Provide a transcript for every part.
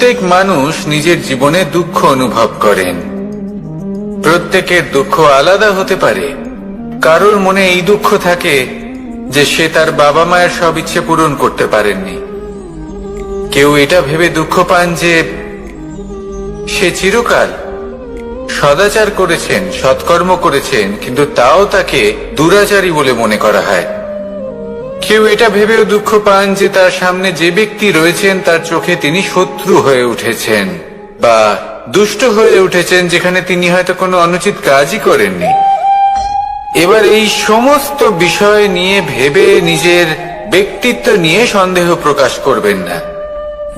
প্রত্যেক মানুষ নিজের জীবনে দুঃখ অনুভব করেন। প্রত্যেকের দুঃখ আলাদা হতে পারে। কারোর মনে এই দুঃখ থাকে যে সে তার বাবা মায়ের সব ইচ্ছে পূরণ করতে পারেননি। কেউ এটা ভেবে দুঃখ পান যে সে চিরকাল সদাচার করেছেন, সৎকর্ম করেছেন, কিন্তু তাও তাকে দুরাচারী বলে মনে করা হয়। কেউ এটা ভেবেও দুঃখ পান যে তার সামনে যে ব্যক্তি রয়েছেন তার চোখে তিনি শত্রু হয়ে উঠেছেন বা দুষ্ট হয়ে উঠেছেন, যেখানে তিনি হয়তো কোনো অনুচিত কাজই করেননি। এবার এই সমস্ত বিষয় নিয়ে ভেবে নিজের ব্যক্তিত্ব নিয়ে সন্দেহ প্রকাশ করবেন না।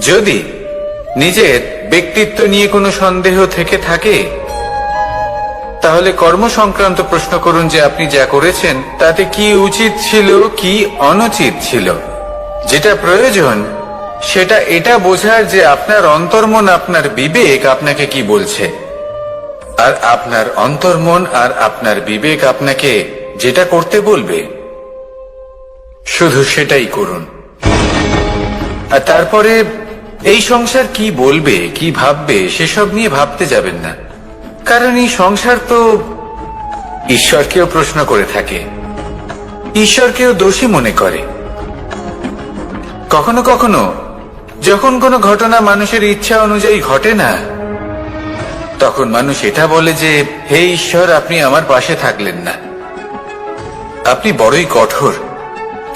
যদি নিজের ব্যক্তিত্ব নিয়ে কোনো সন্দেহ থেকে থাকে, তাহলে কর্ম সংক্রান্ত প্রশ্ন করুন যে আপনি যা করেছেন তাতে কি উচিত ছিল, কি অনুচিত ছিল। যেটা প্রয়োজন সেটা এটা বোঝার যে আপনার অন্তর্মন, আপনার বিবেক আপনাকে কি বলছে, আর আপনার অন্তর্মন আর আপনার বিবেক আপনাকে যেটা করতে বলবে শুধু সেটাই করুন। আর তারপরে এই সংসার কি বলবে, কি ভাববে সেসব নিয়ে ভাবতে যাবেন না। কারণ এই সংসার তো ঈশ্বরকেও প্রশ্ন করে থাকে, ঈশ্বরকেও দোষী মনে করে। কখনো কখনো যখন কোনো ঘটনা মানুষের ইচ্ছা অনুযায়ী ঘটে না, তখন মানুষ এটা বলে যে হে ঈশ্বর, আপনি আমার পাশে থাকলেন না, আপনি বড়ই কঠোর,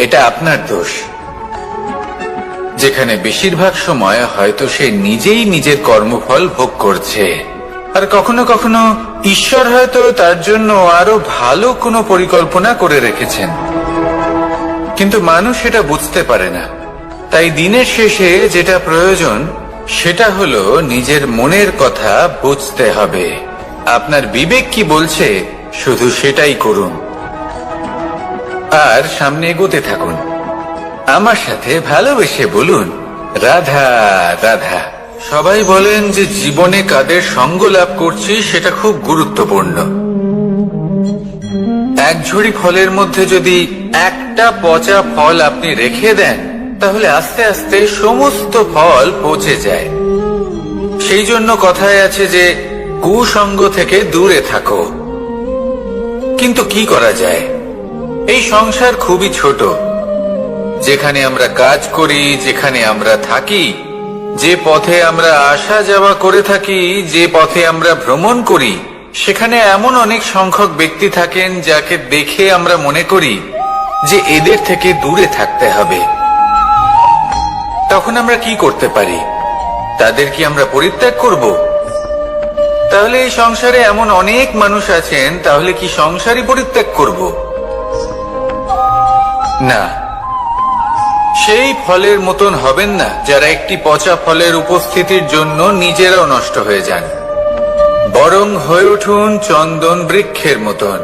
এটা আপনার দোষ। যেখানে বেশিরভাগ সময় হয়তো সে নিজেই নিজের কর্মফল ভোগ করছে। আর কখনো কখনো ঈশ্বর হয়তো তার জন্য আরো ভালো কোনো পরিকল্পনা করে রেখেছেন, কিন্তু মানুষ এটা বুঝতে পারে না। তাই দিনের শেষে যেটা প্রয়োজন সেটা হলো নিজের মনের কথা বুঝতে হবে। আপনার বিবেক কি বলছে শুধু সেটাই করুন, আর সামনে এগোতে থাকুন। আমার সাথে ভালোবেসে বলুন, রাধা রাধা। সবাই বলেন যে জীবনে কাদের সঙ্গ লাভ করছি সেটা খুব গুরুত্বপূর্ণ। এক ঝুড়ি ফলের মধ্যে যদি একটা পচা ফল আপনি রেখে দেন, তাহলে আস্তে আস্তে সমস্ত ফল পচে যায়। সেই জন্য কথায় আছে যে কুসঙ্গ থেকে দূরে থাকো। কিন্তু কি করা যায়? এই সংসার খুবই ছোট। যেখানে আমরা কাজ করি, যেখানে আমরা থাকি, যে পথে আমরা আসা যাওয়া করে থাকি, যে পথে আমরা ভ্রমণ করি, সেখানে এমন অনেক সংখ্যক ব্যক্তি থাকেন যাকে দেখে আমরা মনে করি যে এদের থেকে দূরে থাকতে হবে। তখন আমরা কি করতে পারি? তাদের কি আমরা পরিত্যাগ করব? তাহলে এই সংসারে এমন অনেক মানুষ আছেন, তাহলে কি সংসারই পরিত্যাগ করব? না, সেই ফলের মতন হবেন না যারা একটি পচা ফলের উপস্থিতির জন্য নিজেরাও নষ্ট হয়ে যান। বরং হয়ে উঠুন চন্দন বৃক্ষের মতন,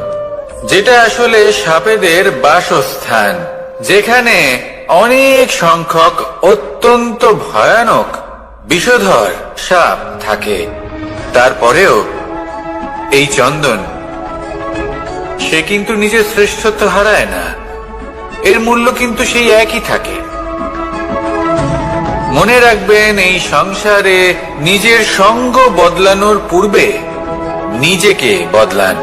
যেটা আসলে সাপেদের বাসস্থান, যেখানে অনেক সংখ্যক অত্যন্ত ভয়ানক বিষধর সাপ থাকে। তারপরেও এই চন্দন, সে কিন্তু নিজের শ্রেষ্ঠত্ব হারায় না, এর মূল্য কিন্তু সেই একই থাকে। মনে রাখবেন, এই সংসারে নিজের সঙ্গ বদলানোর পূর্বে নিজেকে বদলান।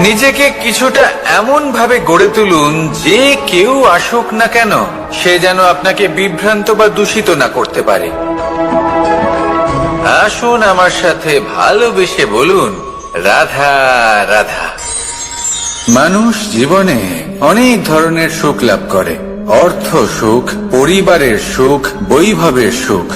নিজেকে কিছুটা এমন ভাবে গড়ে তুলুন যে কেউ আসুক না কেন সে যেন আপনাকে বিভ্রান্ত বা দূষিত না করতে পারে। আসুন আমার সাথে ভালোবেসে বলুন, রাধা রাধা। মানুষ জীবনে অনেক ধরনের সুখ লাভ করে। অর্থ সুখ, পরিবারের সুখ, বৈভবের সুখ।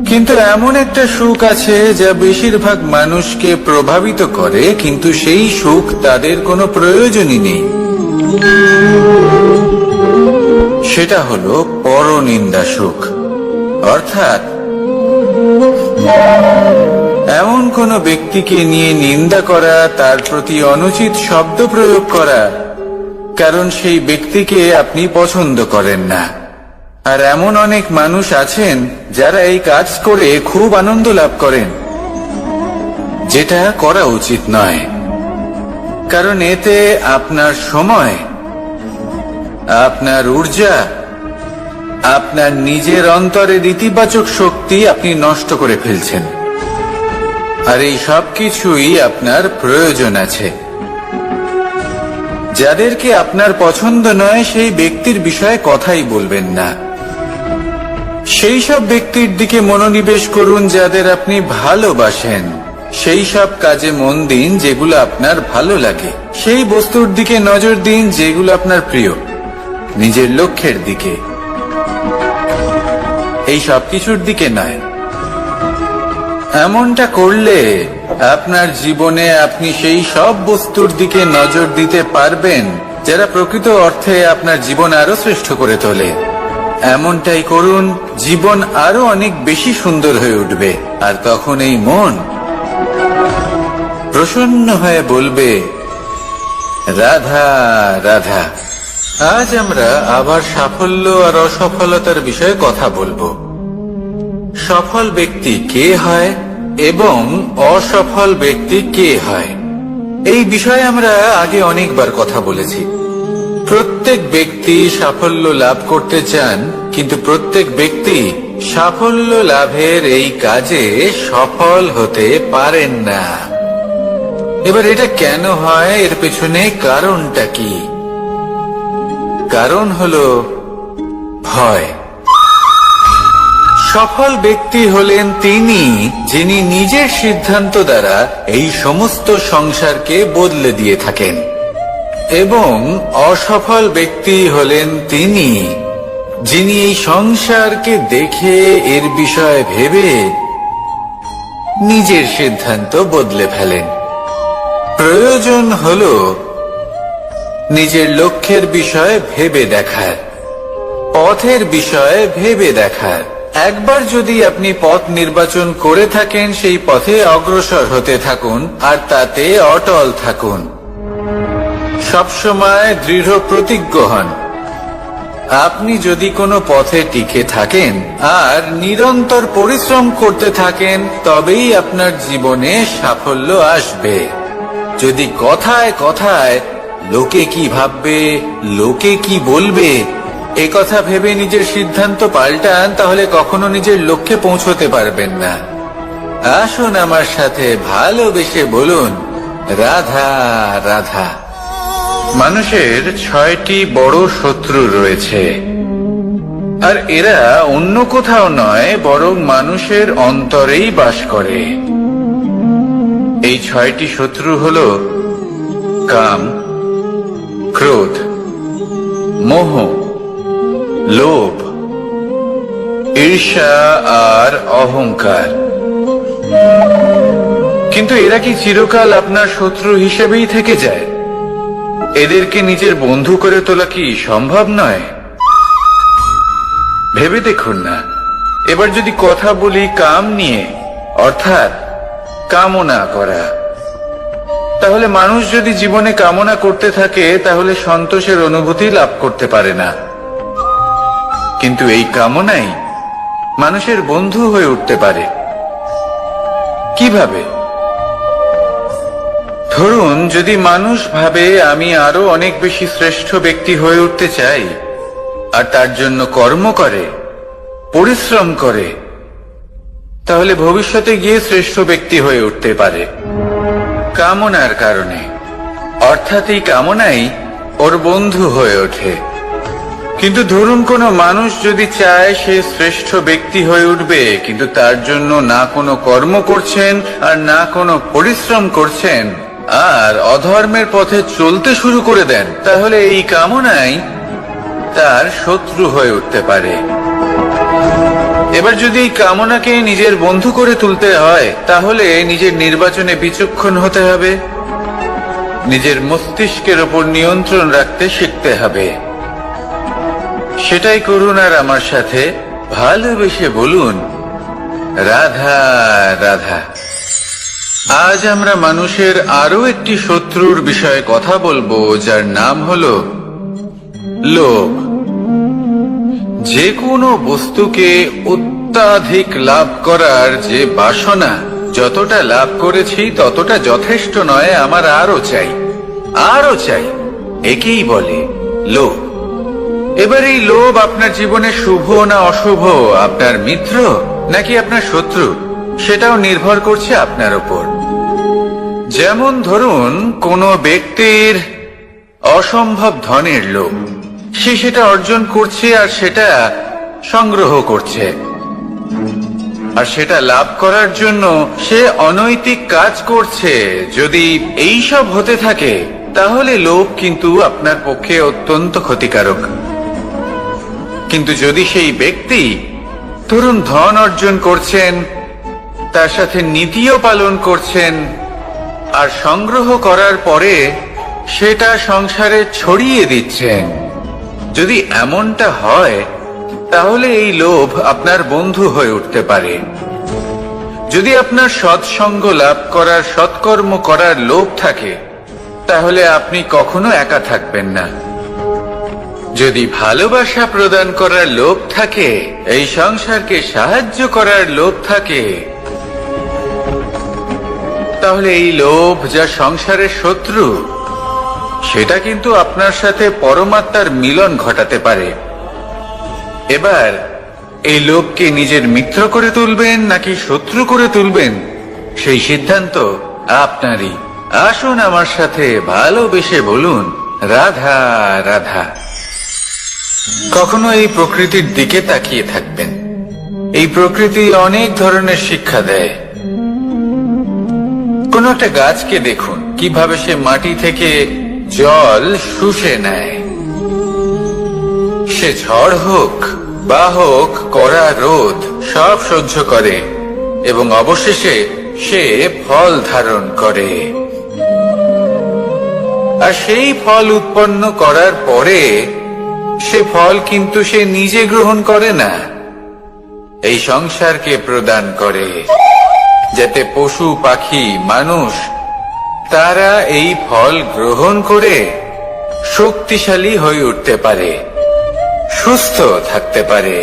কিন্তু এমন একটা সুখ আছে যা বেশিরভাগ মানুষকে প্রভাবিত করে, কিন্তু সেই সুখ তাদের কোনো প্রয়োজনই নেই। সেটা হলো পরনিন্দা সুখ। অর্থাৎ এমন কোন ব্যক্তিকে নিয়ে নিন্দা করা, তার প্রতি অনুচিত শব্দ প্রয়োগ করা, কারণ সেই ব্যক্তিকে আপনি পছন্দ করেন না। আর এমন অনেক মানুষ আছেন যারা এই কাজ করে খুব আনন্দ লাভ করেন, যেটা করা উচিত নয়। কারণ এতে আপনার সময়, আপনার ঊর্জা আপনার নিজের অন্তরের ইতিবাচক শক্তি আপনি নষ্ট করে ফেলছেন। আর এই সব কিছুই আপনার প্রয়োজন আছে। যাদেরকে আপনার পছন্দ নয় সেই ব্যক্তির বিষয়ে কথাই বলবেন না। সেই সব ব্যক্তির দিকে মনোনিবেশ করুন যাদের আপনি ভালোবাসেন। সেই সব কাজে মন দিন যেগুলো আপনার ভালো লাগে। সেই বস্তুর দিকে নজর দিন যেগুলো আপনার প্রিয়, নিজের লক্ষ্যের দিকে, এই সব কিছুর দিকে নয়। এমনটা করলে আপনার জীবনে আপনি সেই সব বস্তুর দিকে নজর দিতে পারবেন যারা প্রকৃত অর্থে আপনার জীবন আরো শ্রেষ্ঠ করে তোলে। এমনটাই করুন, জীবন আরো অনেক বেশি সুন্দর হয়ে উঠবে। আর তখন এই মন প্রসন্ন হয়ে বলবে, রাধা রাধা। আজ আমরা আবার সাফল্য আর অসফলতার বিষয়ে কথা বলবো। সফল ব্যক্তি কে হয় এবং অসফল ব্যক্তি কে হয়, এই বিষয়ে আমরা আগে অনেকবার কথা বলেছি। প্রত্যেক ব্যক্তি সাফল্য লাভ করতে চান, কিন্তু প্রত্যেক ব্যক্তি সাফল্য লাভের এই কাজে সফল হতে পারেন না। এবার এটা কেন হয়, এর পেছনে কারণটা কি? কারণ হলো ভয়। সফল ব্যক্তি হলেন তিনি যিনি নিজের সিদ্ধান্ত দ্বারা এই সমস্ত সংসারকে বদলে দিয়ে থাকেন, এবং অসফল ব্যক্তি হলেন তিনি যিনি এই সংসারকে দেখে এর বিষয়ে ভেবে নিজের সিদ্ধান্ত বদলে ফেলেন। প্রয়োজন হলো নিজের লক্ষ্যের বিষয়ে ভেবে দেখার, পথের বিষয়ে ভেবে দেখার। একবার যদি আপনি পথ নির্বাচন করে থাকেন, সেই পথে অগ্রসর হতে থাকুন আর তাতে অটল থাকুন। সবসময় দৃঢ় প্রতিজ্ঞ হন। আপনি যদি কোনো পথে টিকে থাকেন আর নিরন্তর পরিশ্রম করতে থাকেন, তবেই আপনার জীবনে সাফল্য আসবে। যদি কথায় কথায় লোকে কি ভাববে, লোকে কি বলবে, এ কথা ভেবে নিজের সিদ্ধান্ত পাল্টান, তাহলে কখনো নিজের লক্ষ্যে পৌঁছতে পারবেন না। আসুন আমার সাথে ভালোবেসে বলুন, রাধা রাধা। মানুষের 6টি বড় শত্রু রয়েছে, আর এরা অন্য কোথাও নয়, বরং মানুষের অন্তরেই বাস করে। এই 6টি শত্রু হলো কাম, ক্রোধ, মোহ, লোভ, ঈর্ষা আর অহংকার। কিন্তু এরা কি চিরকাল আপনার শত্রু হিসেবেই থেকে যায়? এদেরকে নিজের বন্ধু করে তোলা কি সম্ভব নয়? ভেবে দেখুন না। এবার যদি কথা বলি কাম নিয়ে, অর্থাৎ কামনা করা, তাহলে মানুষ যদি জীবনে কামনা করতে থাকে তাহলে সন্তোষের অনুভূতি লাভ করতে পারে না। কিন্তু এই কামনাই মানুষের বন্ধু হয়ে উঠতে পারে। কিভাবে? ধরুন, যদি মানুষ ভাবে আমি আরো অনেক বেশি শ্রেষ্ঠ ব্যক্তি হয়ে উঠতে চাই, আর তার জন্য কর্ম করে, পরিশ্রম করে, তাহলে ভবিষ্যতে গিয়ে শ্রেষ্ঠ ব্যক্তি হয়ে উঠতে পারে কামনার কারণে। অর্থাৎ এই কামনাই ওর বন্ধু হয়ে ওঠে। কিন্তু ধরুন কোনো মানুষ যদি চায় সে শ্রেষ্ঠ ব্যক্তি হয়ে উঠবে, কিন্তু তার জন্য না কোনো কর্ম করছেন আর না কোনো পরিশ্রম করছেন, আর অধর্মের পথে চলতে শুরু করে দেন, তাহলে এই কামনাই তার শত্রু হয়ে উঠতে পারে। এবার যদি এই কামনাকে নিজের বন্ধু করে তুলতে হয়, তাহলে নিজের নির্বাচনে বিচক্ষণ হতে হবে, নিজের মস্তিষ্কের ওপর নিয়ন্ত্রণ রাখতে শিখতে হবে। সেটাই করুন আর আমার সাথে ভালোবেসে বলুন, রাধা রাধা। আজ আমরা মানুষের আরো একটি শত্রুর বিষয়ে কথা বলবো, যার নাম হলো লোভ। যে কোনো বস্তুকে অত্যাধিক লাভ করার যে বাসনা, যতটা লাভ করেছি ততটা যথেষ্ট নয়, আমার আরো চাই, আরো চাই, একেই বলে লোভ। এবার এই লোভ আপনার জীবনে শুভ না অশুভ, আপনার মিত্র নাকি আপনার শত্রু, সেটাও নির্ভর করছে আপনার উপর। যেমন ধরুন, কোনো ব্যক্তির অসম্ভব ধনের লোভ, সে সেটা অর্জন করছে আর সেটা সংগ্রহ করছে, আর সেটা লাভ করার জন্য সে অনৈতিক কাজ করছে। যদি এই সব হতে থাকে তাহলে লোভ কিন্তু আপনার পক্ষে অত্যন্ত ক্ষতিকারক। কিন্তু যদি সেই ব্যক্তি ধরুন ধন অর্জন করছেন, তার সাথে নীতিও পালন করছেন, আর সংগ্রহ করার পরে সেটা সংসারে ছড়িয়ে দিচ্ছেন, যদি এমনটা হয় তাহলে এই লোভ আপনার বন্ধু হয়ে উঠতে পারে। যদি আপনার সৎসঙ্গ লাভ করার, সৎকর্ম করার লোভ থাকে, তাহলে আপনি কখনো একা থাকবেন না। যদি ভালোবাসা প্রদান করার লোভ থাকে, এই সংসারকে সাহায্য করার লোভ থাকে, তাহলে এই লোভ যা সংসারের শত্রু, সেটা কিন্তু আপনার সাথে পরমাত্মার মিলন ঘটাতে পারে। এবার এই লোভকে নিজের মিত্র করে তুলবেন নাকি শত্রু করে তুলবেন, সেই সিদ্ধান্ত আপনারই। আসুন আমার সাথে ভালোবেসে বলুন, রাধা রাধা। কখনো এই প্রকৃতির দিকে তাকিয়ে থাকবেন। এই প্রকৃতি অনেক ধরনের শিক্ষা দেয়। কোন একটা গাছকে দেখুন, কিভাবে সে মাটি থেকে জল শুষে নেয়। সে ঝড় হোক বা হোক কড়া রোদ, সব সহ্য করে এবং অবশেষে সে ফল ধারণ করে। আর সেই ফল উৎপন্ন করার পরে সে ফল কিন্তু সে নিজে গ্রহণ করে না, এই সংসারকে প্রদান করে, যাতে পশু পাখি মানুষ তারা এই ফল গ্রহণ করে শক্তিশালী হয়ে উঠতে পারে, সুস্থ থাকতে পারে।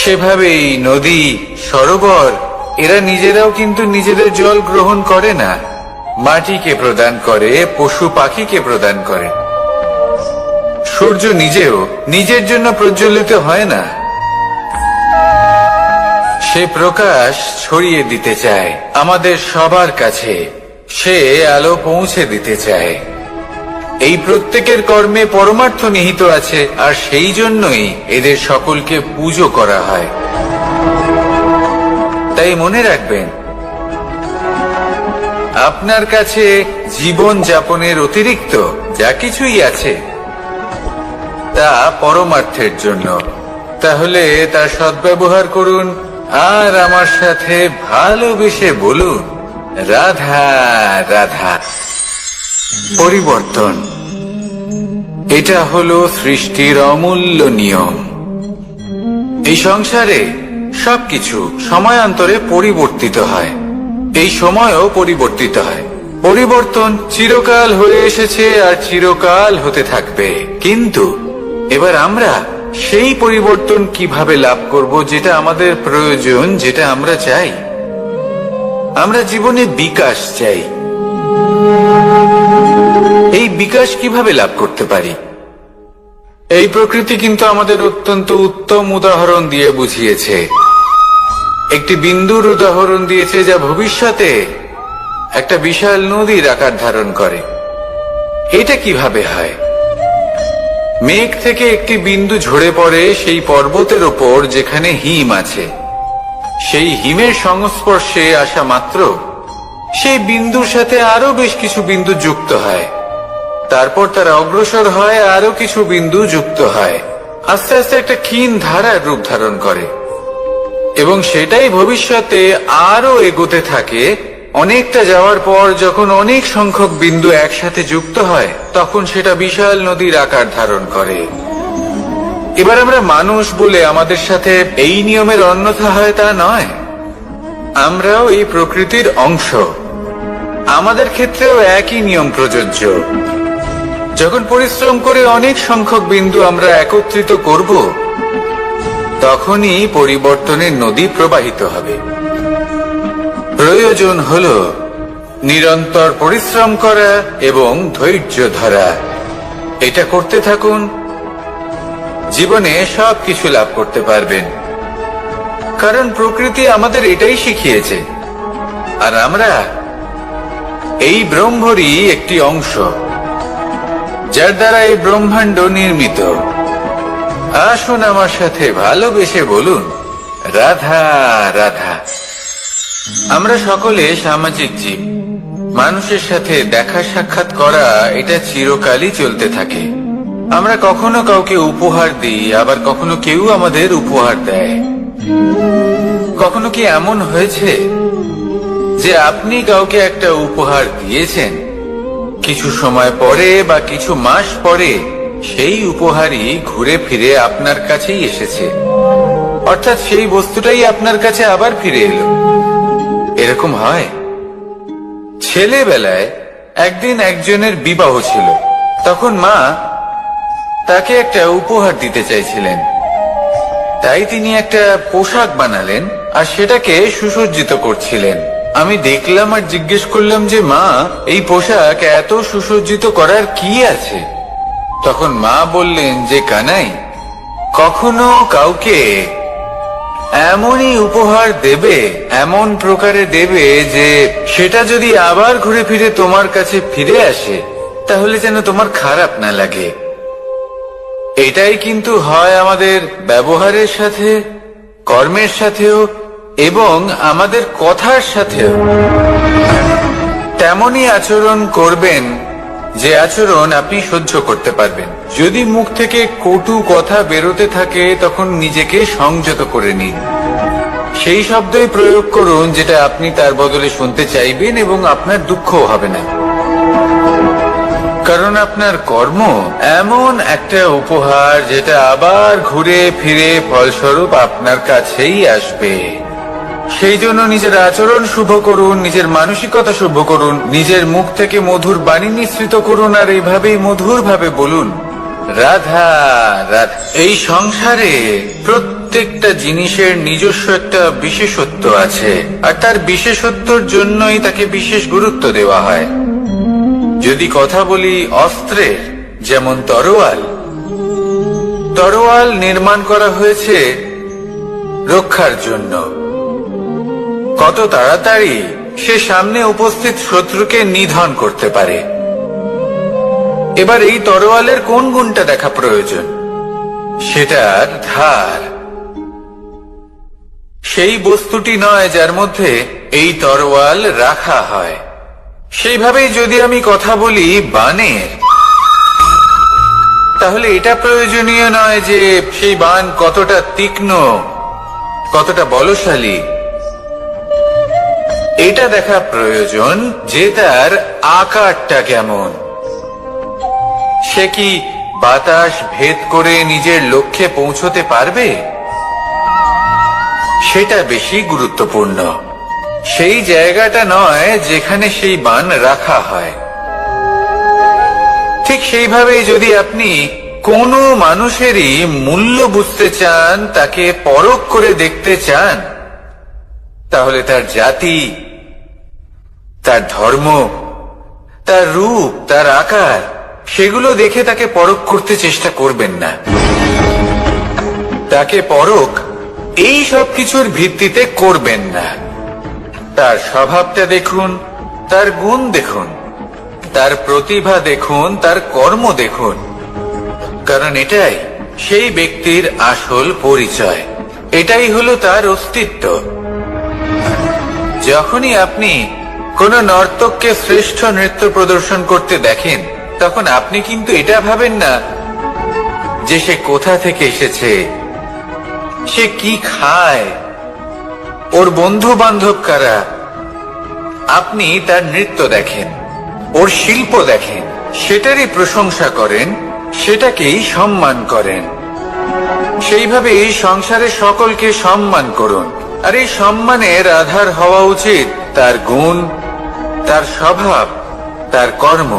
সেভাবেই নদী, সরোবর এরা নিজেরাও কিন্তু নিজেদের জল গ্রহণ করে না, মাটিকে প্রদান করে, পশু পাখিকে প্রদান করে। সূর্য নিজেও নিজের জন্য প্রজ্বলিত হয় না, সে প্রকাশ ছড়িয়ে দিতে চায় আমাদের সবার কাছে, সে আলো পৌঁছে দিতে চায়। এই প্রত্যেকের কর্মে পরমার্থ নিহিত আছে, আর সেই জন্যই এদের সকলকে পুজো করা হয়। তাই মনে রাখবেন, আপনার কাছে জীবন যাপনের অতিরিক্ত যা কিছুই আছে তা পরমার্থের জন্য। তাহলে তার সদ্ব্যবহার করুন আর আমার সাথে ভালোবেসে বলুন, রাধা রাধা। পরিবর্তন, এটা হলো সৃষ্টির অমূল্য নিয়ম। এই সংসারে সবকিছু সময়ান্তরে পরিবর্তিত হয়, এই সময়ও পরিবর্তিত হয়। পরিবর্তন চিরকাল হয়ে এসেছে আর চিরকাল হতে থাকবে। কিন্তু এবার আমরা সেই পরিবর্তন কিভাবে লাভ করব, যেটা আমাদের প্রয়োজন, যেটা আমরা চাই। আমরা জীবনে বিকাশ চাই। এই বিকাশ কিভাবে লাভ করতে পারি? এই প্রকৃতি কিন্তু আমাদের অত্যন্ত উত্তম উদাহরণ দিয়ে বুঝিয়েছে। একটি বিন্দুর উদাহরণ দিয়েছে, যা ভবিষ্যতে একটা বিশাল নদীর আকার ধারণ করে। এটা কিভাবে হয়? মেঘ থেকে একটি বিন্দু ঝরে পড়ে সেই পর্বতের ওপর যেখানে হিম আছে। সেই হিমের সংস্পর্শে আসা মাত্র সেই বিন্দুর সাথে আরো বেশ কিছু বিন্দু যুক্ত হয়। তারপর তারা অগ্রসর হয়, আরো কিছু বিন্দু যুক্ত হয়, আস্তে আস্তে একটা ক্ষীণ ধারার রূপ ধারণ করে, এবং সেটাই ভবিষ্যতে আরো এগোতে থাকে। অনেকটা যাওয়ার পর যখন অনেক সংখ্যক বিন্দু একসাথে যুক্ত হয়, তখন সেটা বিশাল নদীর আকার ধারণ করে। এবার আমরা মানুষ বলে আমাদের সাথে এই নিয়মের অন্যথা হয় তা নয়। আমরাও এই প্রকৃতির অংশ, আমাদের ক্ষেত্রেও একই নিয়ম প্রযোজ্য। যখন পরিশ্রম করে অনেক সংখ্যক বিন্দু আমরা একত্রিত করব, তখনই পরিবর্তনের নদী প্রবাহিত হবে। প্রয়োজন হলো নিরন্তর পরিশ্রম করা এবং ধৈর্য ধরা। এটা করতে থাকুন জীবনে সবকিছু লাভ করতে পারবেন। কারণ প্রকৃতি আমাদের এটাই শিখিয়েছে, আর আমরা এই ব্রহ্মরই একটি অংশ, যার দ্বারা এই ব্রহ্মাণ্ড নির্মিত। আসুন আমার সাথে ভালোবেসে বলুন, রাধা রাধা। আমরা সকলে সামাজিক জীব। মানুষের সাথে দেখা সাক্ষাৎ করা এটা চিরকালই চলতে থাকে। আমরা কখনো কাউকে উপহার দিই, আবার কখনো কেউ আমাদের উপহার দেয়। কখনো কি এমন হয়েছে যে আপনি কাউকে একটা উপহার দিয়েছেন, কিছু সময় পরে বা কিছু মাস পরে সেই উপহারই ঘুরে ফিরে আপনার কাছেই এসেছে, অর্থাৎ সেই বস্তুটাই আপনার কাছে আবার ফিরে এলো? এরকম হয়। ছেলেবেলায় একদিন একজনের বিবাহ ছিল, তখন মা তাকে একটা উপহার দিতে চাইছিলেন। তাই তিনি একটা পোশাক বানালেন আর সেটাকে সুসজ্জিত করছিলেন। আমি দেখলাম আর জিজ্ঞেস করলাম যে, মা, এই পোশাক এত সুসজ্জিত করার কি আছে? তখন মা বললেন যে, কানাই, কখনো কাউকে এমনই উপহার দেবে, এমন প্রকারে দেবে যে সেটা যদি আবার ঘুরে ফিরে তোমার কাছে ফিরে আসে, তাহলে যেন তোমার খারাপ না লাগে। এটাই কিন্তু হয় আমাদের ব্যবহারের সাথে, কর্মের সাথেও এবং আমাদের কথার সাথেও। তেমনই আচরণ করবেন যে আচরণ আপনি সহ্য করতে পারবেন। যদি মুখ থেকে কটু কথা বেরোতে থাকে, তখন নিজেকে সংযত করে নিন। সেই শব্দই প্রয়োগ করুন যেটা আপনি তার বদলে শুনতে চাইবেন, এবং আপনার দুঃখও হবে না। কারণ আপনার কর্ম এমন একটা উপহার যেটা আবার ঘুরে ফিরে ফলস্বরূপ আপনার কাছেই আসবে। সেই জন্য নিজের আচরণ শুভ করুন, নিজের মানসিকতা শুভ করুন, নিজের মুখ থেকে মধুর বাণী নিঃসৃত করুন, আর এইভাবেই মধুর ভাবে বলুন, রাধা রাধা। এই সংসারে প্রত্যেকটা জিনিসের নিজস্ব একটা বিশেষত্ব আছে, আর তার বিশেষত্বর জন্যই তাকে বিশেষ গুরুত্ব দেওয়া হয়। যদি কথা বলি অস্ত্রের, যেমন তরোয়াল। তরোয়াল নির্মাণ করা হয়েছে রক্ষার জন্য। কত তাড়াতাড়ি সে সামনে উপস্থিত শত্রুকে নিধন করতে পারে। এবার এই তরোয়ালের কোন গুণটা দেখা প্রয়োজন? সেটার ধার। সেই বস্তুটি নয় যার মধ্যে এই তরোয়াল রাখা হয়। সেইভাবেই যদি আমি কথা বলি বানের, তাহলে এটা প্রয়োজনীয় নয় যে সেই বান কতটা তীক্ষ্ণ, কতটা বলশালী। এটা দেখা প্রয়োজন যে তার আকারটা কেমন। সে কি বাতাস ভেদ করে নিজের লক্ষ্যে পৌঁছতে পারবে? সেটা বেশি গুরুত্বপূর্ণ। সেই জায়গাটা নয় যেখানে সেই বান রাখা হয়। ঠিক সেইভাবেই যদি আপনি কোনো মানুষেরই মূল্য বুঝতে চান, তাকে পরখ করে দেখতে চান, তাহলে তার জাতি, তার ধর্ম, তার রূপ, তার আকার, সেগুলো দেখে তাকে পরখ করতে চেষ্টা করবেন না। তাকে পরখ এই সব কিছুর ভিত্তিতে করবেন না। তার স্বভাবটা দেখুন, তার গুণ দেখুন, তার প্রতিভা দেখুন, তার কর্ম দেখুন। কারণ এটাই সেই ব্যক্তির আসল পরিচয়, এটাই হলো তার অস্তিত্ব। যখনই আপনি কোন নর্তককে শ্রেষ্ঠ নৃত্য প্রদর্শন করতে দেখেন, তখন আপনি কিন্তু এটা ভাবেন না যে সে কোথা থেকে এসেছে, সে কি খায়, ওর বন্ধু বান্ধব কারা। আপনি তার নৃত্য দেখেন, ওর শিল্প দেখেন, সেটারই প্রশংসা করেন, সেটাকেই সম্মান করেন। সেইভাবে এই সংসারে সকলকে সম্মান করুন। আর এই সম্মানের আধার হওয়া উচিত তার গুণ, তার স্বভাব, তার কর্ম,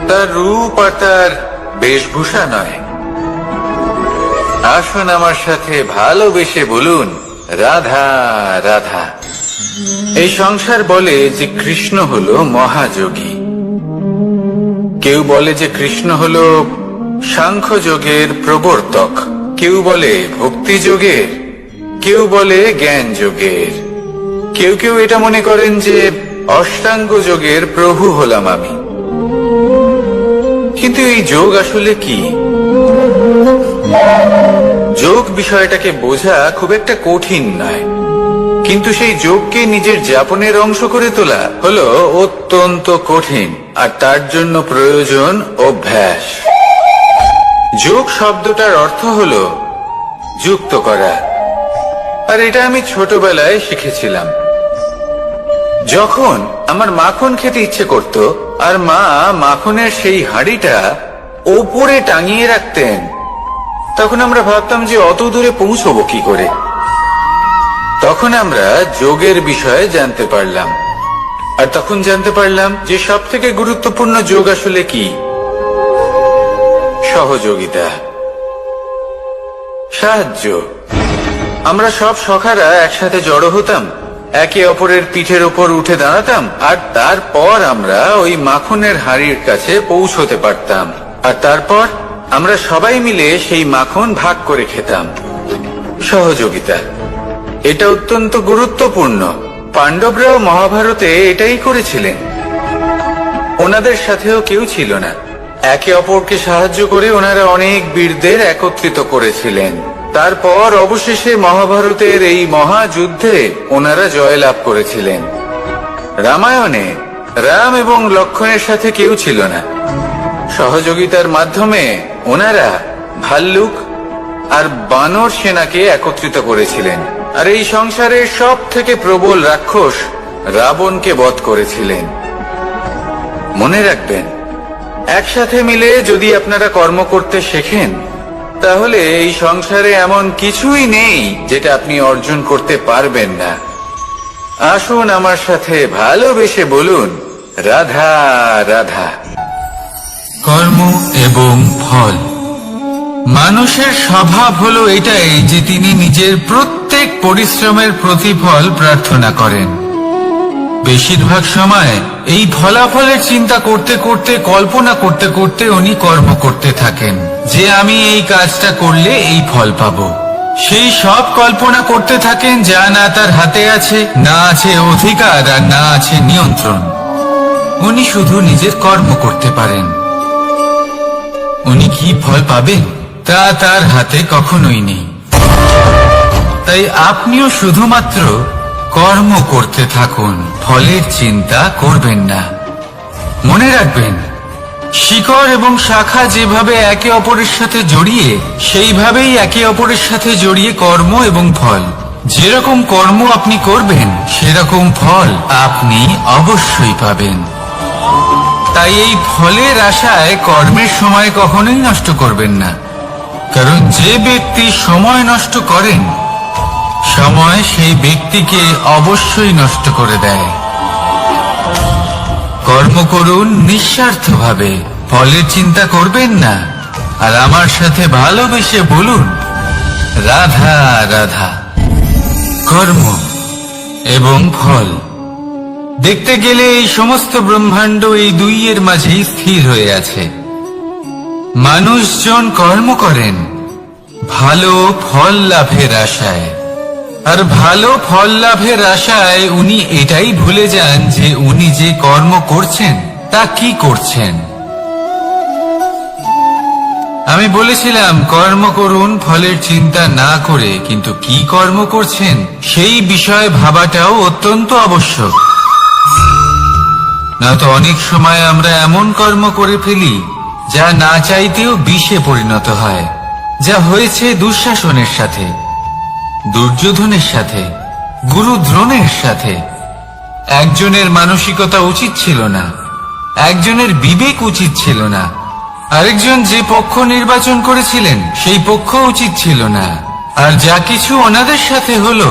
তার রূপ আর তার বেশভূষা নয়। আসুন আমার সাথে ভালোবেসে বলুন, রাধা রাধা। এই সংসার বলে যে কৃষ্ণ হলো মহাযোগী। কেউ বলে যে কৃষ্ণ হলো সাংখ্য যোগের প্রবর্তক, কেউ বলে ভক্তি যোগের, কেউ বলে জ্ঞান যোগের, কেউ কেউ এটা মনে করেন যে অষ্টাঙ্গ যোগের প্রভু হলাম আমি। কিন্তু এই যোগ আসলে কি? যোগ বিষয়টাকে বোঝা খুব একটা কঠিন নয়, কিন্তু সেই যোগকে নিজের যাপনের অংশ করে তোলা হলো অত্যন্ত কঠিন, আর তার জন্য প্রয়োজন অভ্যাস। যোগ শব্দটার অর্থ হলো যুক্ত করা, আর এটা আমি ছোটবেলায় শিখেছিলাম। যখন আমার মাখন খেতে ইচ্ছে করত আর মা মাখনের সেই হাঁড়িটা ওপরে টাঙিয়ে রাখতেন, তখন আমরা ভাবতাম যে অত দূরে পৌঁছবো কি করে। তখন আমরা যোগের বিষয়ে জানতে পারলাম, আর তখন জানতে পারলাম যে সব থেকে গুরুত্বপূর্ণ যোগ আসলে কি? সহযোগিতা, সাহায্য। আমরা সব সখারা একসাথে জড়ো হতাম, একে অপরের পিঠের উপর উঠে দাঁড়াতাম, আর তারপর আমরা ওই মাখনের হাঁড়ির কাছে পৌঁছতে পারতাম, আর তারপর আমরা সবাই মিলে সেই মাখন ভাগ করে খেতাম। সহযোগিতা, এটা অত্যন্ত গুরুত্বপূর্ণ। পাণ্ডবরাও মহাভারতে এটাই করেছিলেন। ওনাদের সাথেও কেউ ছিল না, একে অপরকে সাহায্য করে ওনারা অনেক বীরদের একত্রিত করেছিলেন। তারপর অবশেষে মহাভারতের এই মহাযুদ্ধে ওনারা জয়লাভ করেছিলেন। রামায়ণে রাম এবং লক্ষ্মণের সাথে কেউ ছিল না। সহযোগিতার মাধ্যমে ওনারা ভাল্লুক আর বানর সেনাকে একত্রিত করেছিলেন, আর এই সংসারের সব থেকে প্রবল রাক্ষস রাবণকে বধ করেছিলেন। মনে রাখবেন, একসাথে মিলে যদি আপনারা কর্ম করতে শেখেন, তাহলে এই সংসারে এমন কিছুই নেই যেটা আপনি অর্জন করতে পারবেন না। আসুন আমার সাথে ভালোবেসে বলুন, রাধা রাধা। কর্ম এবং ফল। মানুষের স্বভাব হলো এটাই যে তিনি নিজের প্রত্যেক পরিশ্রমের প্রতিফল প্রার্থনা করেন। বেশিরভাগ সময় এই ফলাফলের চিন্তা করতে করতে, কল্পনা করতে করতে উনি কর্ম করতে থাকেন যে আমি এই কাজটা করলে এই ফল পাবো। সেই সব কল্পনা করতে থাকেন যা না তার হাতে আছে, না আছে অধিকার, আর না আছে নিয়ন্ত্রণ। উনি শুধু নিজের কর্ম করতে পারেন। উনি কি ফল পাবেন তা তার হাতে কখনোই নেই। তাই আপনিও শুধুমাত্র কর্ম করতে থাকুন, ফলের চিন্তা করবেন না। মনে রাখবেন, শিকড় এবং শাখা যেভাবে একে অপরের সাথে জড়িয়ে, সেইভাবেই একে অপরের সাথে জড়িয়ে কর্ম এবং ফল। যেরকম কর্ম আপনি করবেন, সেরকম ফল আপনি অবশ্যই পাবেন। তাই এই ফলের আশায় কর্মের সময় কখনোই নষ্ট করবেন না, কারণ যে ব্যক্তি সময় নষ্ট করেন, সময় সেই ব্যক্তিকে অবশ্যই নষ্ট করে দেয়। কর্ম করুন নিঃস্বার্থভাবে, ফলের চিন্তা করবেন না, আর আমার সাথে ভালোবেসে বলুন, রাধা রাধা। কর্ম এবং ফল। দেখতে গেলে এই সমস্ত ব্রহ্মাণ্ড এই দুইয়ের মাঝেই স্থির হয়ে আছে। মানুষজন কর্ম করেন ভালো ফল লাভের আশায়, আর ভালো ফল লাভের আশায় উনি এটাই ভুলে যান যে উনি যে কর্ম করছেন তা কি করছেন। আমি বলেছিলাম কর্ম করুন ফলের চিন্তা না করে, কিন্তু কি কর্ম করছেন সেই বিষয়ে ভাবাটাও অত্যন্ত আবশ্যক। না তো অনেক সময় আমরা এমন কর্ম করে ফেলি যা না চাইতেও বিষে পরিণত হয়, যা হয়েছে দুঃশাসনের সাথে, দুর্যোধনের সাথে, গুরু দ্রোণের সাথে। একজনের মানসিকতা উচিত ছিল না, একজনের বিবেক উচিত ছিল না, আরেকজন যে পক্ষ নির্বাচন করেছিলেন সেই পক্ষ উচিত ছিল না। আর যা কিছু ওনাদের সাথে হলো,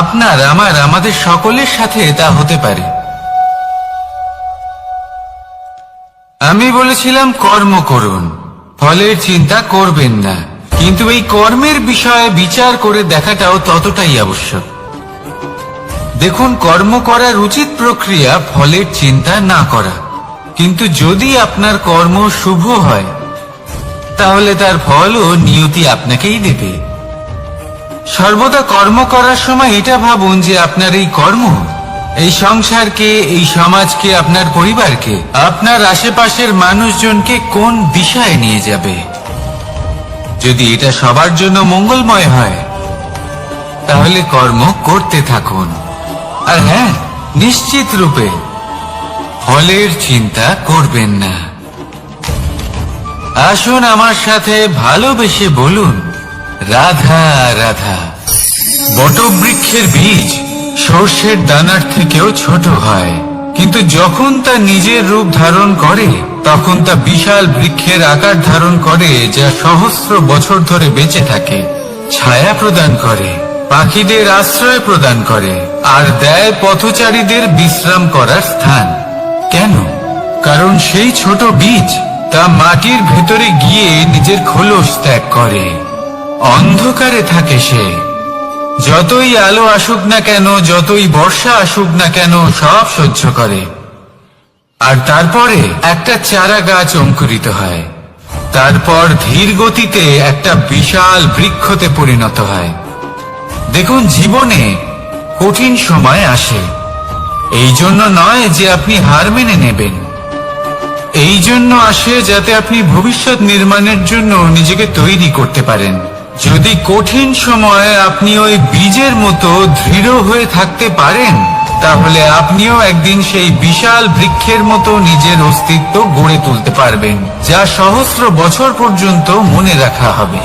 আপনার, আমার, আমাদের সকলের সাথে তা হতে পারে। আমি বলেছিলাম কর্ম করুন, ফলের চিন্তা করবেন না, কিন্তু এই কর্মের বিষয়ে বিচার করে দেখাটাও ততটাই আবশ্যক। দেখুন, কর্ম করার উচিত প্রক্রিয়া ফলের চিন্তা না করা, কিন্তু যদি আপনার কর্ম শুভ হয়, তাহলে তার ফলও নিয়তি আপনাকেই দেবে। সর্বদা কর্ম করার সময় এটা ভাবুন যে আপনার এই কর্ম এই সংসারকে, এই সমাজকে, আপনার পরিবারকে, আপনার আশেপাশের মানুষজনকে কোন দিশায় নিয়ে যাবে। যদি এটা সবার জন্য মঙ্গলময় হয় তাহলে কর্ম করতে থাকুন। আর হ্যাঁ, নিশ্চিত রূপে ফলের চিন্তা করবেন না। আসুন আমার সাথে ভালোবেসে বলুন, রাধা রাধা। বটবৃক্ষের বীজ সর্ষের দানার থেকেও ছোট হয়, কিন্তু যখন তা নিজের রূপ ধারণ করে তখন তা বিশাল বৃক্ষের আকার ধারণ করে, যা সহস্র বছর ধরে বেঁচে থাকে, ছায়া প্রদান করে, পাখিদের আশ্রয় প্রদান করে, আর দেয় পথচারীদের বিশ্রাম করার স্থান। কেন? কারণ সেই ছোট বীজ তা মাটির ভেতরে গিয়ে নিজের খোলস ত্যাগ করে। অন্ধকারে থাকে সে, যতই আলো আসুক না কেন, যতই বর্ষা আসুক না কেন, সব সহ্য করে। আর তারপরে একটা চারা গাছ অঙ্কুরিত হয়, তারপর ধীর গতিতে একটা বিশাল বৃক্ষতে পরিণত হয়। দেখুন, জীবনে কঠিন সময় আসে, এই জন্য নয় যে আপনি হার মেনে নেবেন, এই জন্য আসে যাতে আপনি ভবিষ্যৎ নির্মাণের জন্য নিজেকে তৈরি করতে পারেন। যদি কঠিন সময়ে আপনি ওই বীজের মতো দৃঢ় হয়ে থাকতে পারেন, তাহলে আপনিও একদিন সেই বিশাল বৃক্ষের মতো নিজের অস্তিত্ব গড়ে তুলতে পারবেন, যা সহস্র বছর পর্যন্ত মনে রাখা হবে।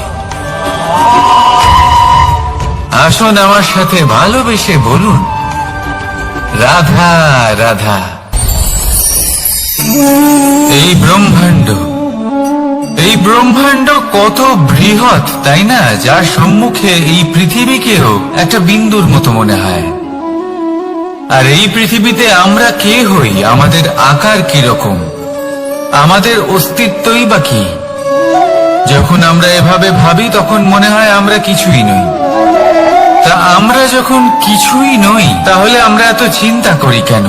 আসুন আমার সাথে ভালোবেসে বলুন, রাধা রাধা। এই ব্রহ্মাণ্ড কত বৃহৎ, তাই না? যার সম্মুখে এই পৃথিবীকেও একটা বিন্দুর মতো মনে হয়। আর এই পৃথিবীতে আমরা কে হই, আমাদের আকার কিরকম, আমাদের অস্তিত্বই বা কি? যখন আমরা এভাবে ভাবি তখন মনে হয় আমরা কিছুই নই। তা আমরা যখন কিছুই নই, তাহলে আমরা এত চিন্তা করি কেন?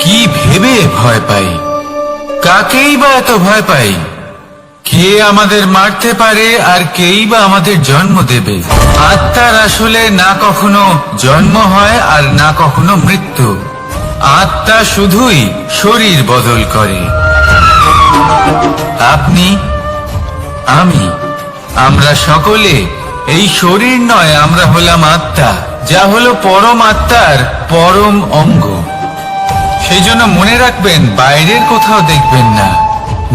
কি ভেবে ভয় পাই? কাকেই বা এত ভয় পাই? কে আমাদের মারতে পারে আর কেই বা আমাদের জন্ম দেবে? আত্মার আসলে না কখনো জন্ম হয় আর না কখনো মৃত্যু। আত্মা শুধুই শরীর বদল করে। আপনি, আমি, আমরা সকলে এই শরীর নয়, আমরা হলাম আত্মা, যা হলো পরম আত্মার পরম অঙ্গ। সেই জন্য মনে রাখবেন, বাইরের কোথাও দেখবেন না,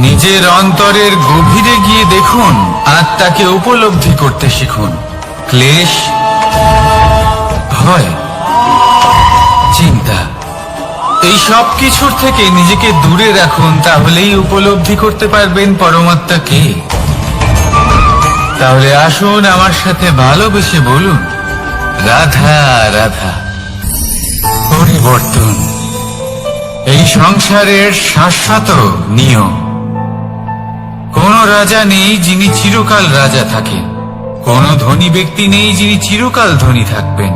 নিজের অন্তরের গভীরে গিয়ে দেখুন, আত্মাকে উপলব্ধি করতে শিখুন। ক্লেশ, ভয়, চিন্তা, এই সব কিছুর থেকে নিজেকে দূরে রাখুন, তাহলেই উপলব্ধি করতে পারবেন পরমাত্মা কে। তাহলে আসুন আমার সাথে ভালোবেসে বলুন, রাধা রাধা। পরিবর্তন এই সংসারের শাশ্বত নিয়ম। কোন রাজা নেই যিনি চিরকাল রাজা থাকেন, কোন ধনী ব্যক্তি নেই যিনি চিরকাল ধনী থাকবেন।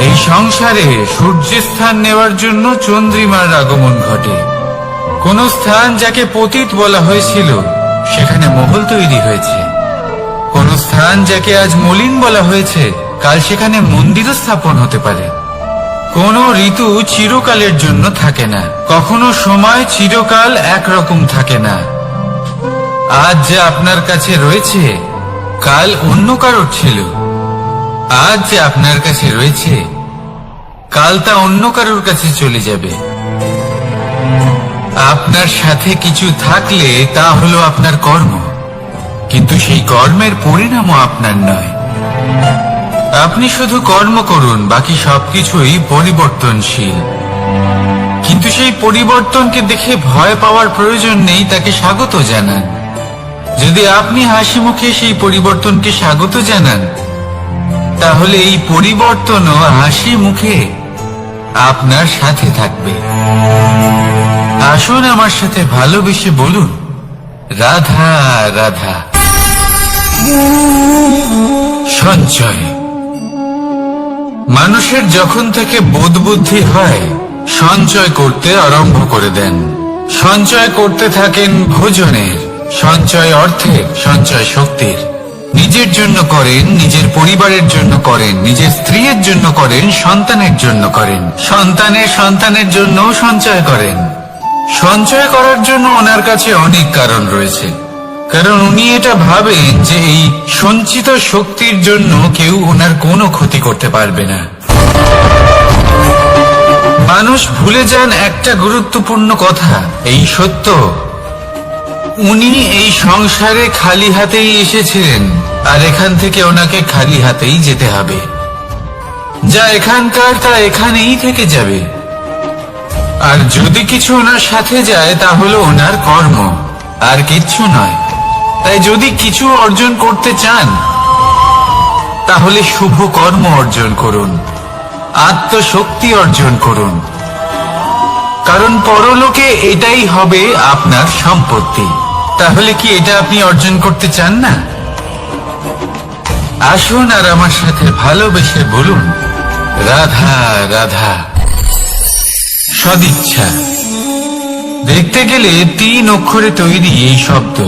এই সংসারে সূর্যের স্থান নেওয়ার জন্য চন্দ্রিমার আগমন ঘটে। কোন স্থান যাকে পতিত বলা হয়েছিল, সেখানে মহল তৈরি হয়েছে। কোন স্থান যাকে আজ মলিন বলা হয়েছে, কাল সেখানে মন্দির স্থাপন হতে পারে। কোন ঋতু চিরকালের জন্য থাকে না, কখনো সময় চিরকাল একরকম থাকে না। আজ যা আপনার কাছে রয়েছে, কাল অন্য কারোর ছিল। আজ যা আপনার কাছে রয়েছে, কাল তা অন্য কারোর কাছে চলে যাবে। আপনার সাথে কিছু থাকলে তা হলো আপনার কর্ম, কিন্তু সেই কর্মের পরিণামও আপনার নয়। আপনি শুধু কর্ম করুন, বাকি সবকিছুই পরিবর্তনশীল। কিন্তু সেই পরিবর্তনকে দেখে ভয় পাওয়ার প্রয়োজন নেই, তাকে স্বাগত জানান। যদি আপনি হাসি মুখে সেই পরিবর্তনকে স্বাগত জানান, তাহলে এই পরিবর্তনও হাসি মুখে আপনার সাথে থাকবে। আসুন আমার সাথে ভালোবেসে বলুন, রাধা রাধা। সঞ্চয় মানুষের যখন থেকে বোধ বুদ্ধি হয়, সঞ্চয় করতে আরম্ভ করে দেন। সঞ্চয় করতে থাকেন ভোজনের, সঞ্চয় অর্থের, সঞ্চয় শক্তির। নিজের জন্য করেন, নিজের পরিবারের জন্য করেন, নিজের স্ত্রীর জন্য করেন, সন্তানের জন্য করেন, সন্তানের সন্তানের জন্য সঞ্চয় করেন। সঞ্চয় করার জন্য ওনার কাছে অনেক কারণ রয়েছে, কারণ উনি এটা ভাবেন যে এই সঞ্চিত শক্তির জন্য কেউ ওনার কোনো ক্ষতি করতে পারবে না। মানুষ ভুলে যান একটা গুরুত্বপূর্ণ কথা, এই সত্য, উনি এই সংসারে খালি হাতেই এসেছিলেন, আর এখান থেকে ওনাকে খালি হাতেই যেতে হবে। যা এখানকার তা এখানেই থেকে যাবে। আর যদি কিছু ওনার সাথে যায় তা হলো ওনার কর্ম, আর কিচ্ছু নয়। তাই যদি কিছু অর্জন করতে চান তাহলে শুভ কর্ম অর্জন করুন, আত্মশক্তি অর্জন করুন, কারণ পরলোকে এটাই হবে আপনার সম্পত্তি। তাহলে কি এটা আপনি অর্জন করতে চান না? আসুন আর আমার সাথে ভালোবেসে বলুন, রাধা রাধা। সদিচ্ছা। দেখতে গেলে 3 অক্ষরে তৈরি এই শব্দ,